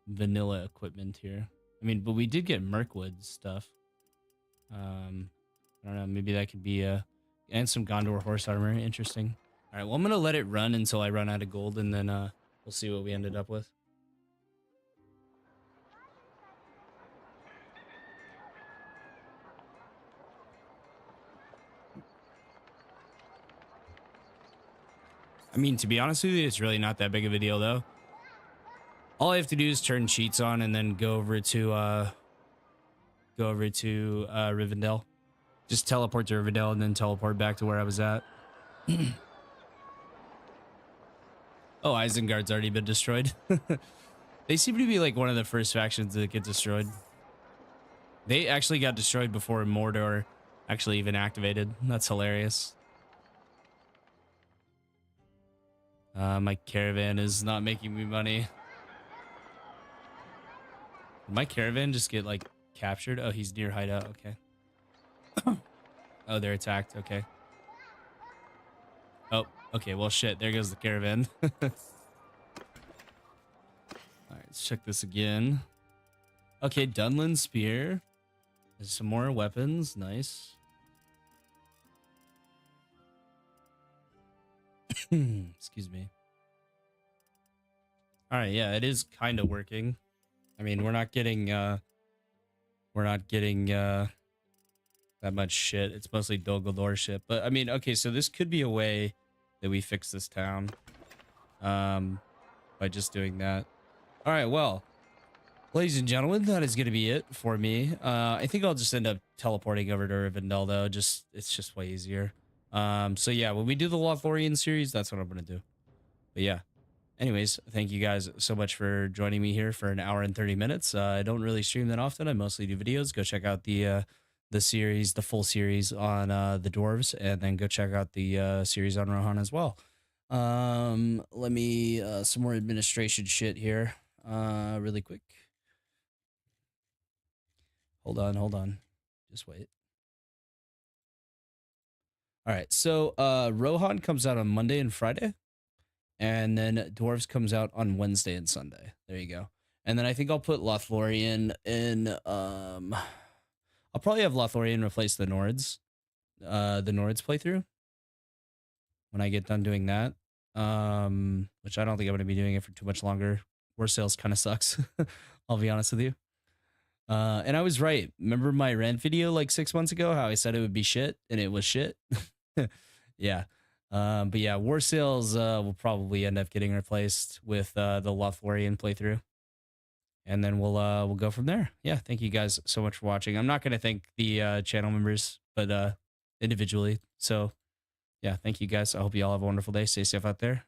[SPEAKER 1] vanilla equipment here. I mean, but we did get Mirkwood stuff. I don't know. Maybe that could be and some Gondor horse armor. Interesting. All right. Well, I'm gonna let it run until I run out of gold, and then we'll see what we ended up with. I mean, to be honest with you, it's really not that big of a deal, though. All I have to do is turn cheats on and then go over to Rivendell. Just teleport to Rivendell and then teleport back to where I was at. Oh, Isengard's already been destroyed. They seem to be like one of the first factions that get destroyed. They actually got destroyed before Mordor actually even activated. That's hilarious. My caravan is not making me money. Did my caravan just get like captured? Oh, he's near hideout. Okay. Oh, they're attacked. Okay. Oh, okay. Well, shit. There goes the caravan. All right, let's check this again. Okay, Dunlin spear. There's some more weapons. Nice. Excuse me. All right, yeah, it is kind of working. I mean, we're not getting that much shit. It's mostly Dol Guldur shit. But I mean, okay, so this could be a way that we fix this town. By just doing that. All right, well, ladies and gentlemen, that is going to be it for me. I think I'll just end up teleporting over to Rivendell, though. It's just way easier. So yeah, when we do the Lothlorien series, that's what I'm going to do. But yeah. Anyways, thank you guys so much for joining me here for an hour and 30 minutes. I don't really stream that often. I mostly do videos. Go check out the series, the full series on the dwarves, and then go check out the series on Rohan as well. Let me some more administration shit here really quick. Hold on. Just wait. All right, so Rohan comes out on Monday and Friday. And then Dwarves comes out on Wednesday and Sunday. There you go. And then I think I'll put Lothlorien in. I'll probably have Lothlorien replace the Nords playthrough when I get done doing that. Which I don't think I'm going to be doing it for too much longer. War Sales kind of sucks. I'll be honest with you. And I was right. Remember my rant video like 6 months ago? How I said it would be shit, and it was shit. Yeah. But yeah, War Sales will probably end up getting replaced with the Lothlorien playthrough, and then we'll go from there. Yeah, thank you guys so much for watching. I'm not gonna thank the channel members, but individually. So yeah, thank you guys. I hope you all have a wonderful day. Stay safe out there.